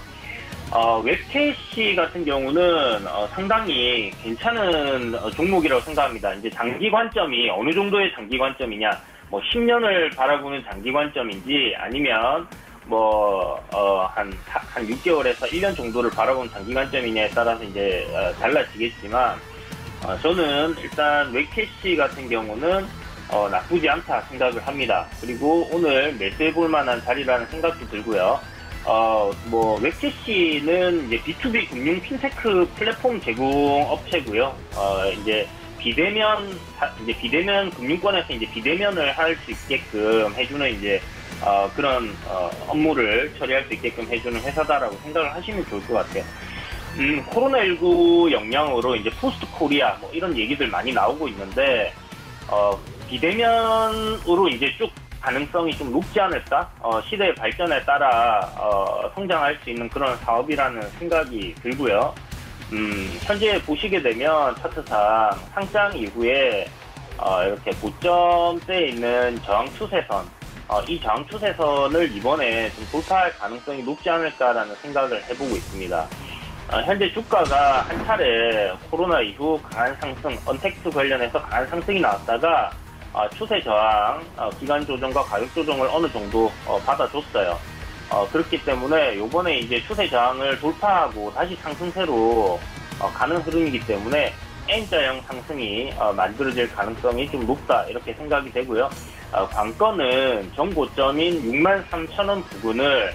웹캐시 같은 경우는 상당히 괜찮은 종목이라고 생각합니다. 이제 장기 관점이 어느 정도의 장기 관점이냐, 뭐 10년을 바라보는 장기 관점인지 아니면 한 6개월에서 1년 정도를 바라보는 장기 관점이냐에 따라서 이제 달라지겠지만, 저는 일단 웹캐시 같은 경우는 나쁘지 않다 생각을 합니다. 그리고 오늘 매수해볼 만한 자리라는 생각도 들고요. 웹캐시는 이제 B2B 금융 핀테크 플랫폼 제공 업체고요. 이제 비대면 금융권에서 이제 비대면을 할 수 있게끔 해주는 이제 그런 업무를 처리할 수 있게끔 해주는 회사다라고 생각을 하시면 좋을 것 같아요. 코로나19 영향으로 이제 포스트 코리아 뭐 이런 얘기들 많이 나오고 있는데, 비대면으로 이제 쭉 가능성이 좀 높지 않을까? 시대의 발전에 따라 성장할 수 있는 그런 사업이라는 생각이 들고요. 현재 보시게 되면 차트상 상장 이후에 이렇게 고점대에 있는 저항 추세선, 이 저항 추세선을 이번에 좀 돌파할 가능성이 높지 않을까라는 생각을 해보고 있습니다. 현재 주가가 한 차례 코로나 이후 강한 상승, 언택트 관련해서 강한 상승이 나왔다가 추세 저항, 기간 조정과 가격 조정을 어느 정도 받아줬어요. 그렇기 때문에 요번에 이제 추세 저항을 돌파하고 다시 상승세로 가는 흐름이기 때문에 N자형 상승이 만들어질 가능성이 좀 높다 이렇게 생각이 되고요. 관건은 전고점인 63,000원 부근을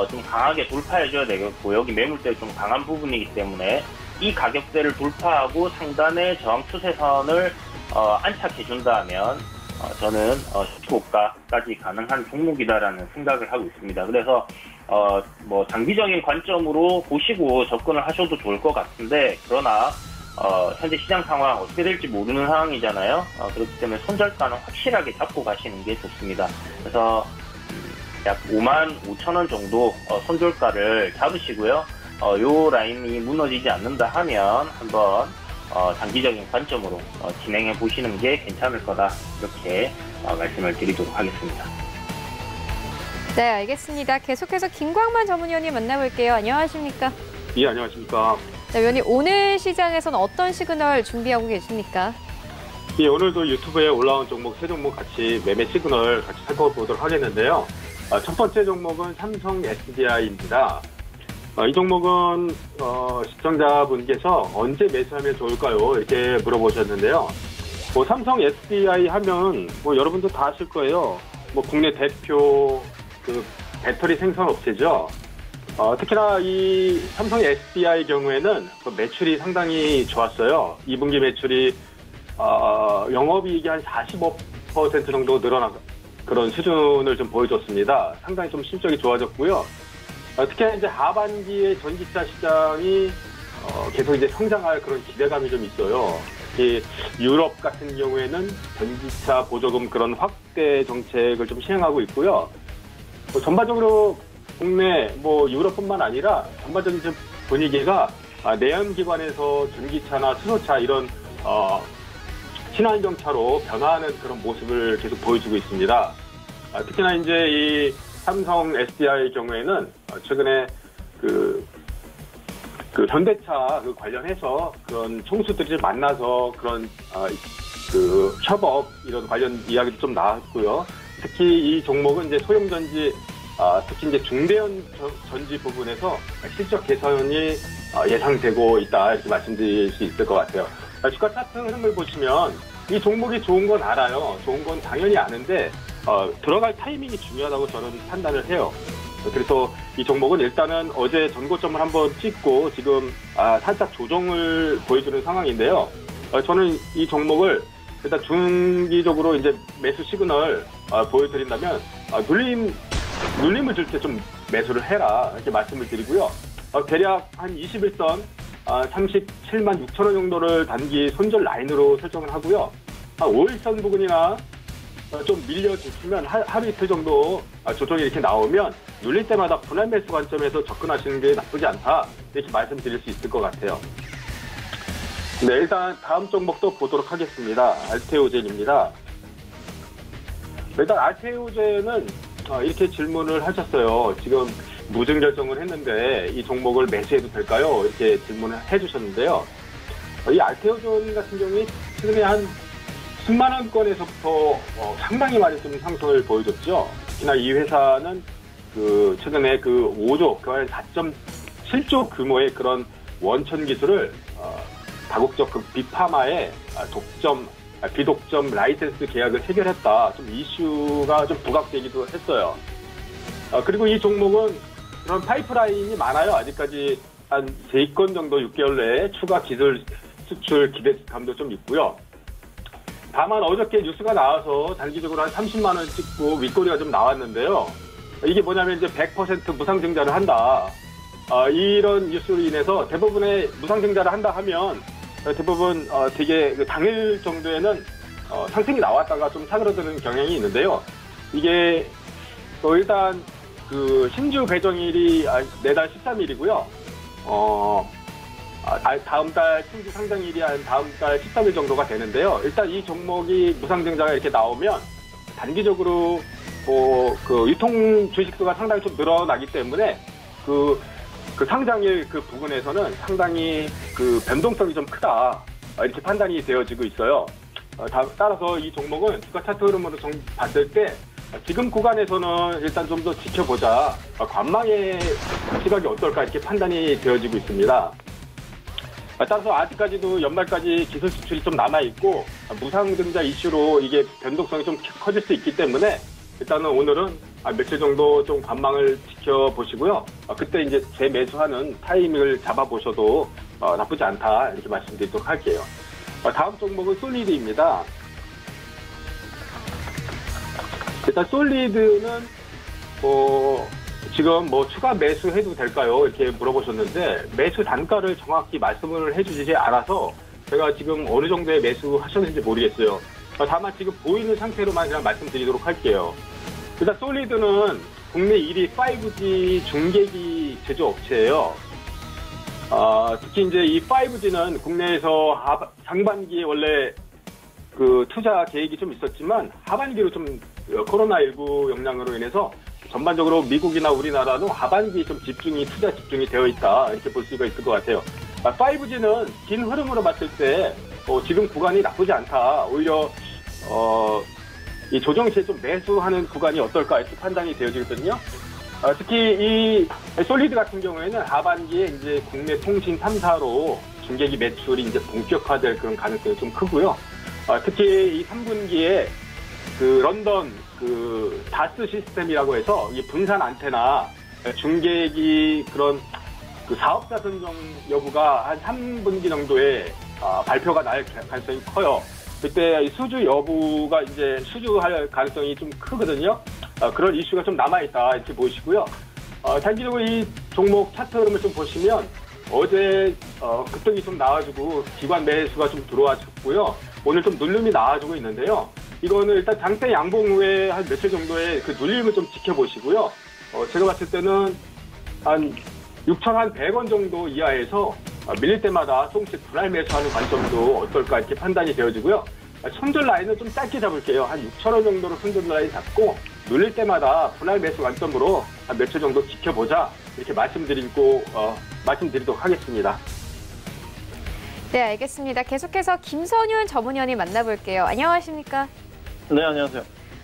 좀 강하게 돌파해줘야 되겠고, 여기 매물대 좀 강한 부분이기 때문에 이 가격대를 돌파하고 상단의 저항 추세선을 안착해준다면 저는 고가까지 가능한 종목이다라는 생각을 하고 있습니다. 그래서 장기적인 관점으로 보시고 접근을 하셔도 좋을 것 같은데, 그러나 현재 시장 상황 어떻게 될지 모르는 상황이잖아요. 그렇기 때문에 손절가는 확실하게 잡고 가시는 게 좋습니다. 그래서 약 55,000원 정도 손절가를 잡으시고요. 요 라인이 무너지지 않는다 하면 한번 장기적인 관점으로 진행해 보시는 게 괜찮을 거다, 이렇게 말씀을 드리도록 하겠습니다. 네, 알겠습니다. 계속해서 김광만 전문위원님 만나볼게요. 안녕하십니까? 예, 안녕하십니까? 네, 위원님, 오늘 시장에서는 어떤 시그널 준비하고 계십니까? 예, 오늘도 유튜브에 올라온 종목 세 종목 같이 매매 시그널 같이 살펴보도록 하겠는데요. 첫 번째 종목은 삼성 SDI입니다. 이 종목은 시청자분께서 언제 매수하면 좋을까요? 이렇게 물어보셨는데요. 삼성 SDI 하면 여러분도 다 아실 거예요. 국내 대표 배터리 생산 업체죠. 특히나 이 삼성 SDI 경우에는 매출이 상당히 좋았어요. 2분기 매출이 영업이익이 한 45% 정도 늘어난 그런 수준을 좀 보여줬습니다. 상당히 좀 실적이 좋아졌고요. 특히 이제 하반기에 전기차 시장이 계속 이제 성장할 그런 기대감이 좀 있어요. 유럽 같은 경우에는 전기차 보조금 그런 확대 정책을 좀 시행하고 있고요. 전반적으로 국내 유럽뿐만 아니라 전반적인 좀 분위기가 내연기관에서 전기차나 수소차 이런 친환경차로 변화하는 그런 모습을 계속 보여주고 있습니다. 특히나 이제 이 삼성 SDI 경우에는 최근에 그 현대차 관련해서 그런 총수들이 만나서 그런 협업 이런 관련 이야기도 좀 나왔고요. 특히 이 종목은 이제 소형전지, 특히 이제 중대형 전지 부분에서 실적 개선이 예상되고 있다, 이렇게 말씀드릴 수 있을 것 같아요. 주가 차트 흐름을 보시면 이 종목이 좋은 건 알아요. 좋은 건 당연히 아는데 들어갈 타이밍이 중요하다고 저는 판단을 해요. 그래서 이 종목은 일단은 어제 전고점을 한번 찍고 지금 살짝 조정을 보여주는 상황인데요. 저는 이 종목을 일단 중기적으로 이제 매수 시그널 보여드린다면 눌림을 줄 때 좀 매수를 해라, 이렇게 말씀을 드리고요. 대략 한 21선 37만 6천원 정도를 단기 손절 라인으로 설정을 하고요. 5일선 부근이나 좀 밀려주시면 하루 이틀 정도 조정이 이렇게 나오면 눌릴 때마다 분할 매수 관점에서 접근하시는 게 나쁘지 않다, 이렇게 말씀드릴 수 있을 것 같아요. 네, 일단 다음 종목도 보도록 하겠습니다. 알테오젠입니다. 일단 알테오젠은 이렇게 질문을 하셨어요. 지금 무증 결정을 했는데 이 종목을 매수해도 될까요? 이렇게 질문을 해주셨는데요. 이 알테오젠 같은 경우에 최근에 한 10만 원권에서부터 상당히 많이 좀 상승을 보여줬죠. 특히나 이 회사는 최근에 5조, 한 4.7조 규모의 그런 원천 기술을 다국적 빅파마의 비독점 라이센스 계약을 체결했다. 좀 이슈가 좀 부각되기도 했어요. 그리고 이 종목은 그런 파이프라인이 많아요. 아직까지 한 3건 정도 6개월 내에 추가 기술 수출 기대감도 좀 있고요. 다만 어저께 뉴스가 나와서 단기적으로 한 30만 원 찍고 윗꼬리가 좀 나왔는데요. 이게 뭐냐면 이제 100% 무상증자를 한다. 이런 뉴스로 인해서 대부분의 무상증자를 한다 하면 대부분 되게 당일 정도에는 상승이 나왔다가 좀 사그러드는 경향이 있는데요. 이게 일단 신주 배정일이 내달 13일이고요. 다음 달 신주 상장일이 한 다음 달 13일 정도가 되는데요. 일단 이 종목이 무상증자가 이렇게 나오면 단기적으로 유통 주식수가 상당히 좀 늘어나기 때문에 그 상장일 부분에서는 상당히 변동성이 좀 크다. 이렇게 판단이 되어지고 있어요. 따라서 이 종목은 주가 차트 흐름으로 봤을 때 지금 구간에서는 일단 좀 더 지켜보자. 관망의 시각이 어떨까 이렇게 판단이 되어지고 있습니다. 따라서 아직까지도 연말까지 기술 수출이 좀 남아있고 무상증자 이슈로 이게 변동성이 좀 커질 수 있기 때문에 일단은 오늘은 며칠 정도 좀 관망을 지켜보시고요. 그때 이제 재매수하는 타이밍을 잡아보셔도 나쁘지 않다 이렇게 말씀드리도록 할게요. 다음 종목은 솔리드입니다. 일단 솔리드는 지금 추가 매수해도 될까요? 이렇게 물어보셨는데 매수 단가를 정확히 말씀을 해주시지 않아서 제가 지금 어느 정도의 매수하셨는지 모르겠어요. 다만 지금 보이는 상태로만 그냥 말씀드리도록 할게요. 일단 솔리드는 국내 1위 5G 중계기 제조업체예요. 특히 이제 이 5G는 국내에서 상반기에 원래 투자 계획이 좀 있었지만 하반기로 좀 코로나19 영향으로 인해서 전반적으로 미국이나 우리나라도 하반기에 좀 투자 집중이 되어 있다. 이렇게 볼 수가 있을 것 같아요. 5G는 긴 흐름으로 봤을 때 지금 구간이 나쁘지 않다. 오히려 이 조정 시에 좀 매수하는 구간이 어떨까 이렇게 판단이 되어지거든요. 특히 이 솔리드 같은 경우에는 하반기에 이제 국내 통신 3사로 중계기 매출이 이제 본격화될 그런 가능성이 좀 크고요. 특히 이 3분기에 런던 다스 시스템이라고 해서 이 분산 안테나 중계기 그런 사업자 선정 여부가 한 3분기 정도에 발표가 날 가능성이 커요. 그때 수주 여부가 이제 수주할 가능성이 좀 크거든요. 그런 이슈가 좀 남아있다 이렇게 보시고요. 단기적으로 이 종목 차트 흐름을 좀 보시면 어제 급등이 좀 나와주고 기관 매수가 좀 들어와줬고요. 오늘 좀 눌림이 나와주고 있는데요. 이거는 일단 장대 양봉 후에 한 며칠 정도의 눌림을 좀 지켜보시고요. 제가 봤을 때는 한 6,100원 정도 이하에서 밀릴 때마다 조금씩 분할 매수하는 관점도 어떨까 이렇게 판단이 되어지고요. 손절 라인은 좀 짧게 잡을게요. 한 6,000원 정도로 손절 라인 잡고 눌릴 때마다 분할 매수 관점으로 한 며칠 정도 지켜보자 이렇게 말씀드리도록 하겠습니다. 네, 알겠습니다. 계속해서 김선윤 전문위원님 만나볼게요. 안녕하십니까? 네, 안녕하세요.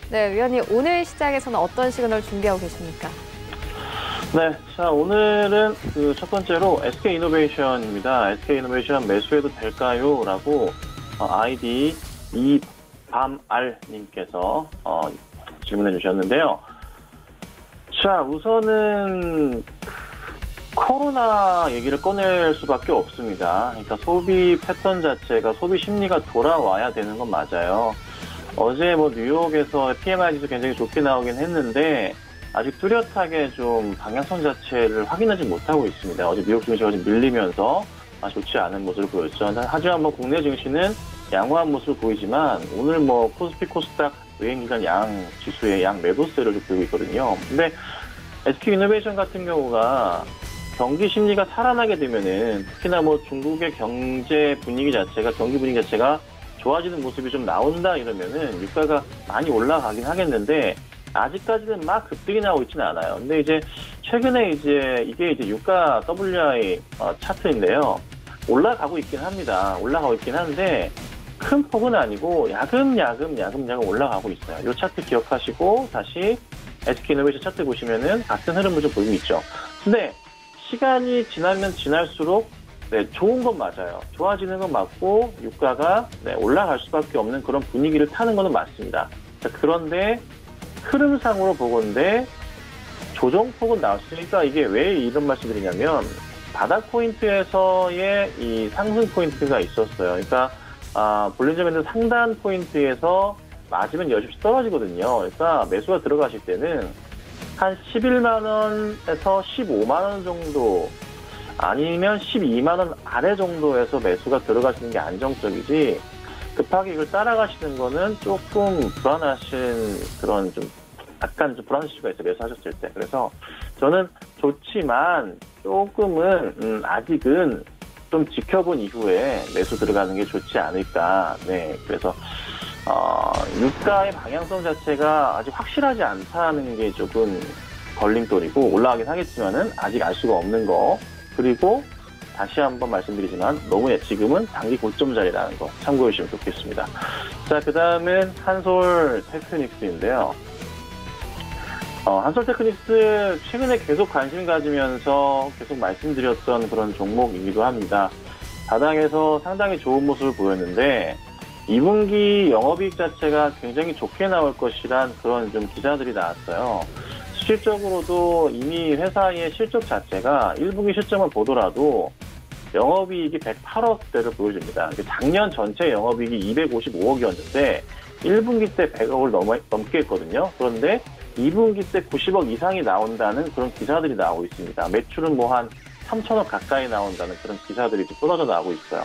네, 위원님 오늘 시장에서는 어떤 시그널 준비하고 계십니까? 네, 자 오늘은 첫 번째로 SK이노베이션입니다. SK이노베이션 매수해도 될까요? 라고 아이디 이밤알님께서 질문해 주셨는데요. 자, 우선은 코로나 얘기를 꺼낼 수밖에 없습니다. 그러니까 소비 패턴 자체가 소비 심리가 돌아와야 되는 건 맞아요. 어제 뉴욕에서 PMI 지수 굉장히 좋게 나오긴 했는데 아직 뚜렷하게 좀 방향성 자체를 확인하지 못하고 있습니다. 어제 미국 증시가 좀 밀리면서 좋지 않은 모습을 보였죠. 하지만 국내 증시는 양호한 모습을 보이지만 오늘 코스피 코스닥 외행기관 양 지수의 양 매도세를 좀 보이고 있거든요. 근데 SK이노베이션 같은 경우가 경기 심리가 살아나게 되면은 특히나 뭐 중국의 경제 분위기 자체가 경기 분위기 자체가 좋아지는 모습이 좀 나온다 이러면은 유가가 많이 올라가긴 하겠는데 아직까지는 막 급등이 나오고 있지는 않아요. 근데 이제 최근에 이게 유가 WI 차트인데요. 올라가고 있긴 합니다. 올라가고 있긴 한데 큰 폭은 아니고 야금야금 올라가고 있어요. 이 차트 기억하시고 다시 SK이노베이션 차트 보시면은 같은 흐름을 좀 보이고 있죠. 근데 시간이 지나면 지날수록 좋은 건 맞아요. 좋아지는 건 맞고 유가가 올라갈 수밖에 없는 그런 분위기를 타는 거는 맞습니다. 자, 그런데 흐름상으로 보건대 조정폭은 나왔으니까 이게 왜 이런 말씀 드리냐면 바닥 포인트에서의 이 상승 포인트가 있었어요. 그러니까 볼린저 밴드 상단 포인트에서 맞으면 여집시 떨어지거든요. 그러니까 매수가 들어가실 때는 한 11만 원에서 15만 원 정도 아니면 12만 원 아래 정도에서 매수가 들어가시는 게 안정적이지 급하게 이걸 따라가시는 거는 조금 불안하신 그런 좀 약간 좀 불안하실 수가 있어요. 매수하셨을 때. 그래서 저는 좋지만 조금은 아직은 좀 지켜본 이후에 매수 들어가는 게 좋지 않을까. 네. 그래서 유가의 방향성 자체가 아직 확실하지 않다는 게 조금 걸림돌이고 올라가긴 하겠지만은 아직 알 수가 없는 거. 그리고 다시 한번 말씀드리지만 너무 지금은 단기 고점 자리라는 거 참고해 주시면 좋겠습니다. 자, 그 다음은 한솔테크닉스인데요. 한솔테크닉스 최근에 계속 관심 가지면서 계속 말씀드렸던 그런 종목이기도 합니다. 바닥에서 상당히 좋은 모습을 보였는데 2분기 영업이익 자체가 굉장히 좋게 나올 것이란 그런 좀 기사들이 나왔어요. 실질적으로도 이미 회사의 실적 자체가 1분기 실적만 보더라도 영업이익이 108억대를 보여줍니다. 작년 전체 영업이익이 255억이었는데 1분기 때 100억을 넘게 했거든요. 그런데 2분기 때 90억 이상이 나온다는 그런 기사들이 나오고 있습니다. 매출은 뭐 한 3천억 가까이 나온다는 그런 기사들이 쏟아져 나오고 있어요.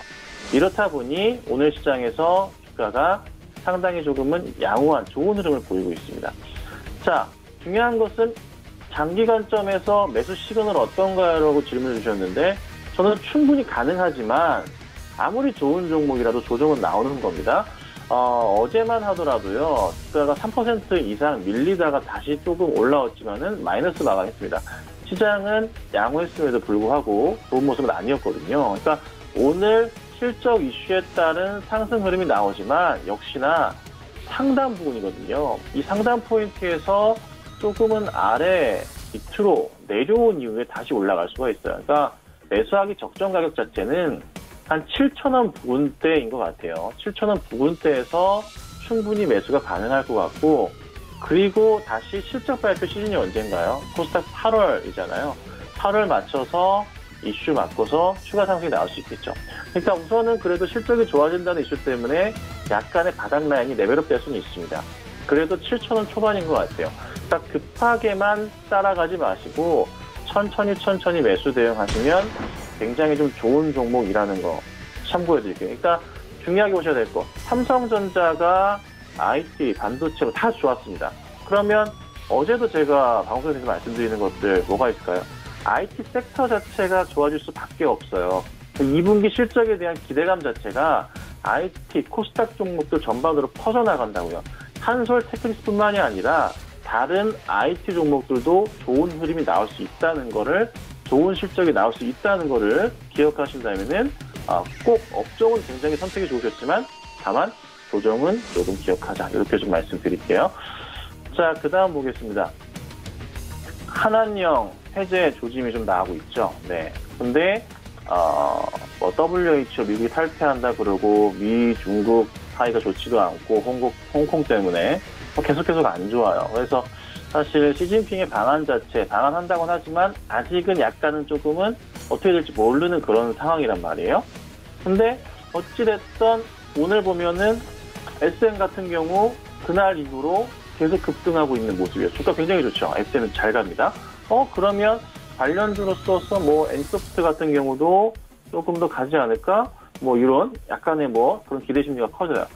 이렇다 보니 오늘 시장에서 주가가 상당히 조금은 양호한 좋은 흐름을 보이고 있습니다. 자, 중요한 것은 장기 관점에서 매수 시그널 어떤가라고 질문을 주셨는데 저는 충분히 가능하지만 아무리 좋은 종목이라도 조정은 나오는 겁니다. 어제만 하더라도요, 주가가 3% 이상 밀리다가 다시 조금 올라왔지만은 마이너스 마감했습니다. 시장은 양호했음에도 불구하고 좋은 모습은 아니었거든요. 그러니까 오늘 실적 이슈에 따른 상승 흐름이 나오지만 역시나 상단 부분이거든요. 이 상단 포인트에서 조금은 아래 밑으로 내려온 이후에 다시 올라갈 수가 있어요. 그러니까 매수하기 적정 가격 자체는 한 7,000원 부근대인 것 같아요. 7,000원 부근대에서 충분히 매수가 가능할 것 같고 그리고 다시 실적 발표 시즌이 언젠가요? 코스닥 8월이잖아요. 8월 맞춰서 이슈 맞고서 추가 상승이 나올 수 있겠죠. 그러니까 우선은 그래도 실적이 좋아진다는 이슈 때문에 약간의 바닥 라인이 레벨업 될 수는 있습니다. 그래도 7,000원 초반인 것 같아요. 그러니까 급하게만 따라가지 마시고 천천히 매수 대응하시면 굉장히 좀 좋은 종목이라는 거 참고해 드릴게요. 그러니까 중요하게 보셔야 될 거. 삼성전자가 IT, 반도체 다 좋았습니다. 그러면 어제도 제가 방송에서 말씀드리는 것들 뭐가 있을까요? IT 섹터 자체가 좋아질 수밖에 없어요. 2분기 실적에 대한 기대감 자체가 IT, 코스닥 종목들 전반으로 퍼져나간다고요. 한솔 테크닉스뿐만이 아니라 다른 IT 종목들도 좋은 흐름이 나올 수 있다는 거를 좋은 실적이 나올 수 있다는 거를 기억하신다면은 꼭 업종은 굉장히 선택이 좋으셨지만 다만 조정은 조금 기억하자 이렇게 좀 말씀드릴게요. 자, 그 다음 보겠습니다. 한한령 해제 조짐이 좀 나오고 있죠. 네. 근데 WHO 미국이 탈퇴한다 그러고 미 중국 사이가 좋지도 않고 홍콩 때문에 계속 안 좋아요. 그래서 사실 시진핑의 방안 자체 방한한다고는 하지만 아직은 약간은 조금은 어떻게 될지 모르는 그런 상황이란 말이에요. 근데 어찌됐든 오늘 보면은 SM 같은 경우 그날 이후로 계속 급등하고 있는 모습이에요. 주가 굉장히 좋죠. SM은 잘 갑니다. 그러면 관련주로서 뭐 엔소프트 같은 경우도 조금 더 가지 않을까? 뭐 이런 약간의 뭐 그런 기대 심리가 커져요.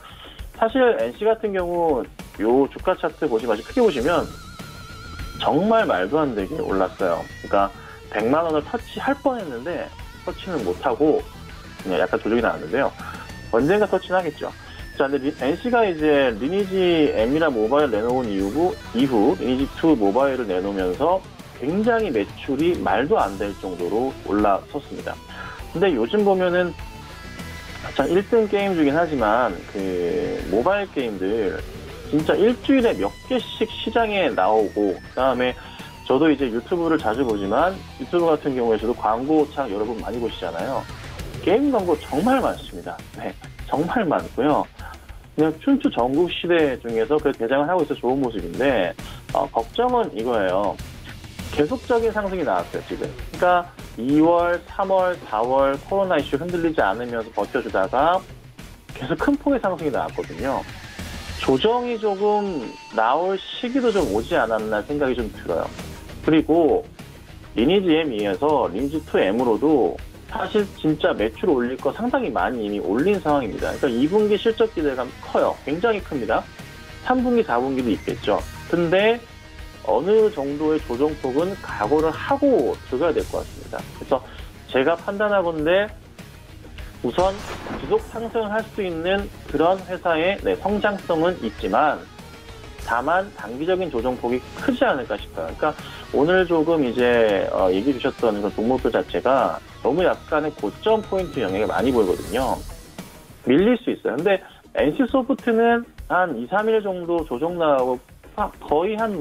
사실 NC 같은 경우 요 주가 차트 크게 보시면 정말 말도 안 되게 올랐어요. 그러니까 100만 원을 터치할 뻔했는데 터치는 못하고 그냥 약간 조정이 나왔는데요. 언젠가 터치는 하겠죠. 자, 근데 NC가 이제 리니지 M이라 모바일 내놓은 이후 리니지2 모바일을 내놓으면서 굉장히 매출이 말도 안 될 정도로 올라섰습니다. 근데 요즘 보면은 참 1등 게임 중긴 하지만 그 모바일 게임들 진짜 일주일에 몇 개씩 시장에 나오고, 그다음에 저도 이제 유튜브를 자주 보지만 유튜브 같은 경우에서도 광고창 여러분 많이 보시잖아요. 게임 광고 정말 많습니다. 네, 정말 많고요. 그냥 춘추 전국 시대 중에서 그 대장을 하고 있어 좋은 모습인데 걱정은 이거예요. 계속적인 상승이 나왔어요, 지금. 그러니까 2월, 3월, 4월 코로나 이슈 흔들리지 않으면서 버텨주다가 계속 큰 폭의 상승이 나왔거든요. 조정이 조금 나올 시기도 좀 오지 않았나 생각이 좀 들어요. 그리고 리니지 M에서 리니지 2M으로도 사실 진짜 매출 올릴 거 상당히 많이 이미 올린 상황입니다. 그러니까 2분기 실적 기대감 커요. 굉장히 큽니다. 3분기, 4분기도 있겠죠. 근데 어느 정도의 조정폭은 각오를 하고 들어가야 될 것 같습니다. 그래서 제가 판단하건대 우선 지속 상승할 수 있는 그런 회사의 성장성은 있지만 다만 단기적인 조정폭이 크지 않을까 싶어요. 그러니까 오늘 조금 이제 얘기해 주셨던 그런 종목들 자체가 너무 약간의 고점 포인트 영향이 많이 보이거든요. 밀릴 수 있어요. 근데 NC소프트는 한 2, 3일 정도 조정 나오고 거의 한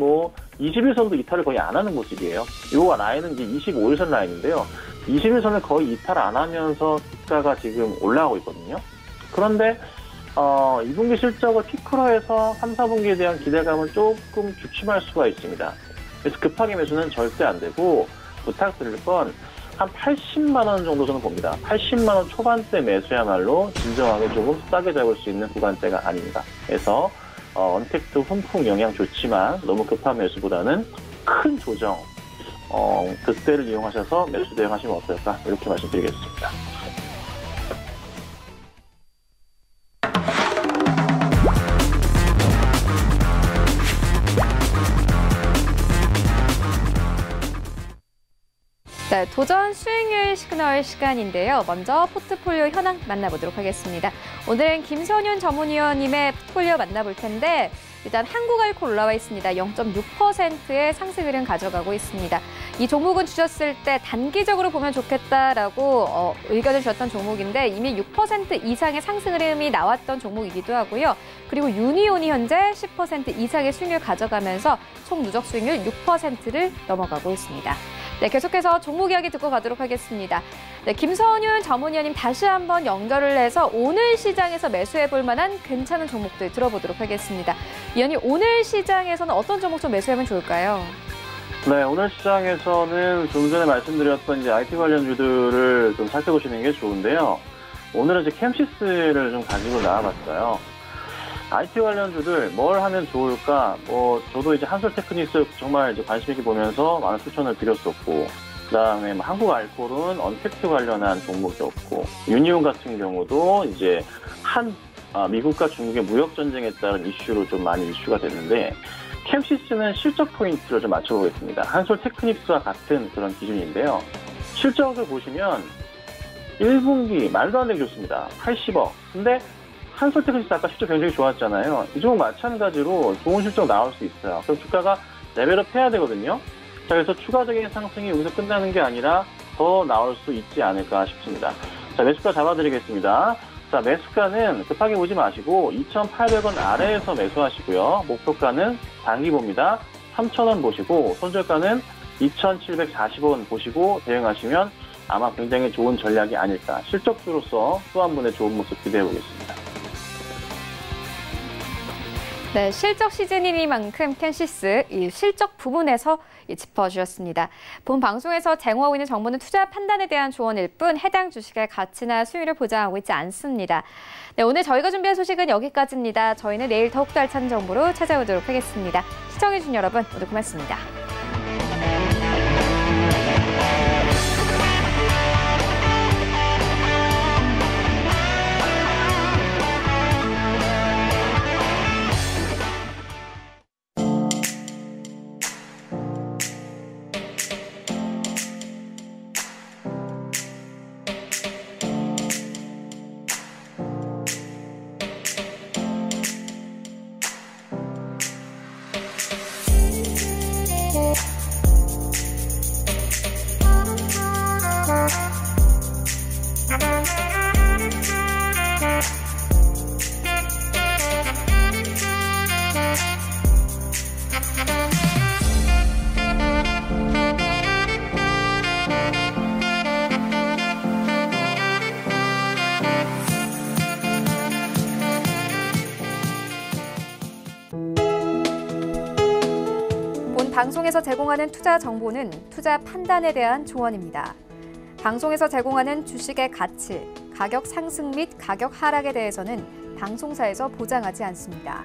20일선도 이탈을 거의 안 하는 모습이에요. 요 라인은 이제 25일선 라인인데요. 21선을 거의 이탈 안 하면서 주가가 지금 올라가고 있거든요. 그런데 2분기 실적을 피크로 해서 3, 4분기에 대한 기대감을 조금 주춤할 수가 있습니다. 그래서 급하게 매수는 절대 안 되고 부탁드릴 건 한 80만 원 정도 저는 봅니다. 80만 원 초반대 매수야말로 진정하게 조금 싸게 잡을 수 있는 구간대가 아닙니다. 그래서 언택트 훈풍 영향 좋지만 너무 급한 매수보다는 큰 조정 그때를 이용하셔서 매수 대응하시면 어떨까 이렇게 말씀드리겠습니다. 네, 도전 수익률 시그널 시간인데요. 먼저 포트폴리오 현황 만나보도록 하겠습니다. 오늘은 김선윤 전문위원님의 포트폴리오 만나볼 텐데 일단 한국알콜 올라와 있습니다. 0.6%의 상승 흐름 가져가고 있습니다. 이 종목은 주셨을 때 단기적으로 보면 좋겠다라고 의견을 주셨던 종목인데 이미 6% 이상의 상승 흐름이 나왔던 종목이기도 하고요. 그리고 유니온이 현재 10% 이상의 수익률 가져가면서 총 누적 수익률 6%를 넘어가고 있습니다. 네, 계속해서 종목 이야기 듣고 가도록 하겠습니다. 네, 김선윤 전문위원님 다시 한번 연결을 해서 오늘 시장에서 매수해볼 만한 괜찮은 종목들 들어보도록 하겠습니다. 위원님, 오늘 시장에서는 어떤 종목 좀 매수하면 좋을까요? 네, 오늘 시장에서는 좀 전에 말씀드렸던 이제 IT 관련주들을 좀 살펴보시는 게 좋은데요. 오늘은 이제 캠시스를 좀 가지고 나와봤어요. IT 관련주들 뭘 하면 좋을까? 저도 이제 한솔테크닉스 정말 이제 관심 있게 보면서 많은 추천을 드렸었고, 그다음에 한국알콜은 언택트 관련한 종목이었고, 유니온 같은 경우도 이제 미국과 중국의 무역 전쟁에 따른 이슈로 좀 많이 이슈가 됐는데, 캠시스는 실적 포인트를 좀 맞춰보겠습니다. 한솔테크닉스와 같은 그런 기준인데요. 실적을 보시면 1분기 말도 안 되게 좋습니다. 80억. 근데 한솔테크닉스 아까 실적 굉장히 좋았잖아요. 이 종목 마찬가지로 좋은 실적 나올 수 있어요. 그럼 주가가 레벨업 해야 되거든요. 자, 그래서 추가적인 상승이 여기서 끝나는 게 아니라 더 나올 수 있지 않을까 싶습니다. 자, 매수가 잡아드리겠습니다. 자, 매수가는 급하게 보지 마시고 2,800원 아래에서 매수하시고요. 목표가는 단기보입니다. 3,000원 보시고 손절가는 2,740원 보시고 대응하시면 아마 굉장히 좋은 전략이 아닐까. 실적주로서 또 한 번의 좋은 모습 기대해 보겠습니다. 네, 실적 시즌이니만큼 캠시스 이 실적 부분에서 짚어주셨습니다. 본 방송에서 제공하고 있는 정보는 투자 판단에 대한 조언일 뿐 해당 주식의 가치나 수익을 보장하고 있지 않습니다. 네, 오늘 저희가 준비한 소식은 여기까지입니다. 저희는 내일 더욱더 알찬 정보로 찾아오도록 하겠습니다. 시청해주신 여러분 모두 고맙습니다. 방송에서 제공하는 투자 정보는 투자 판단에 대한 조언입니다. 방송에서 제공하는 주식의 가치, 가격 상승 및 가격 하락에 대해서는 방송사에서 보장하지 않습니다.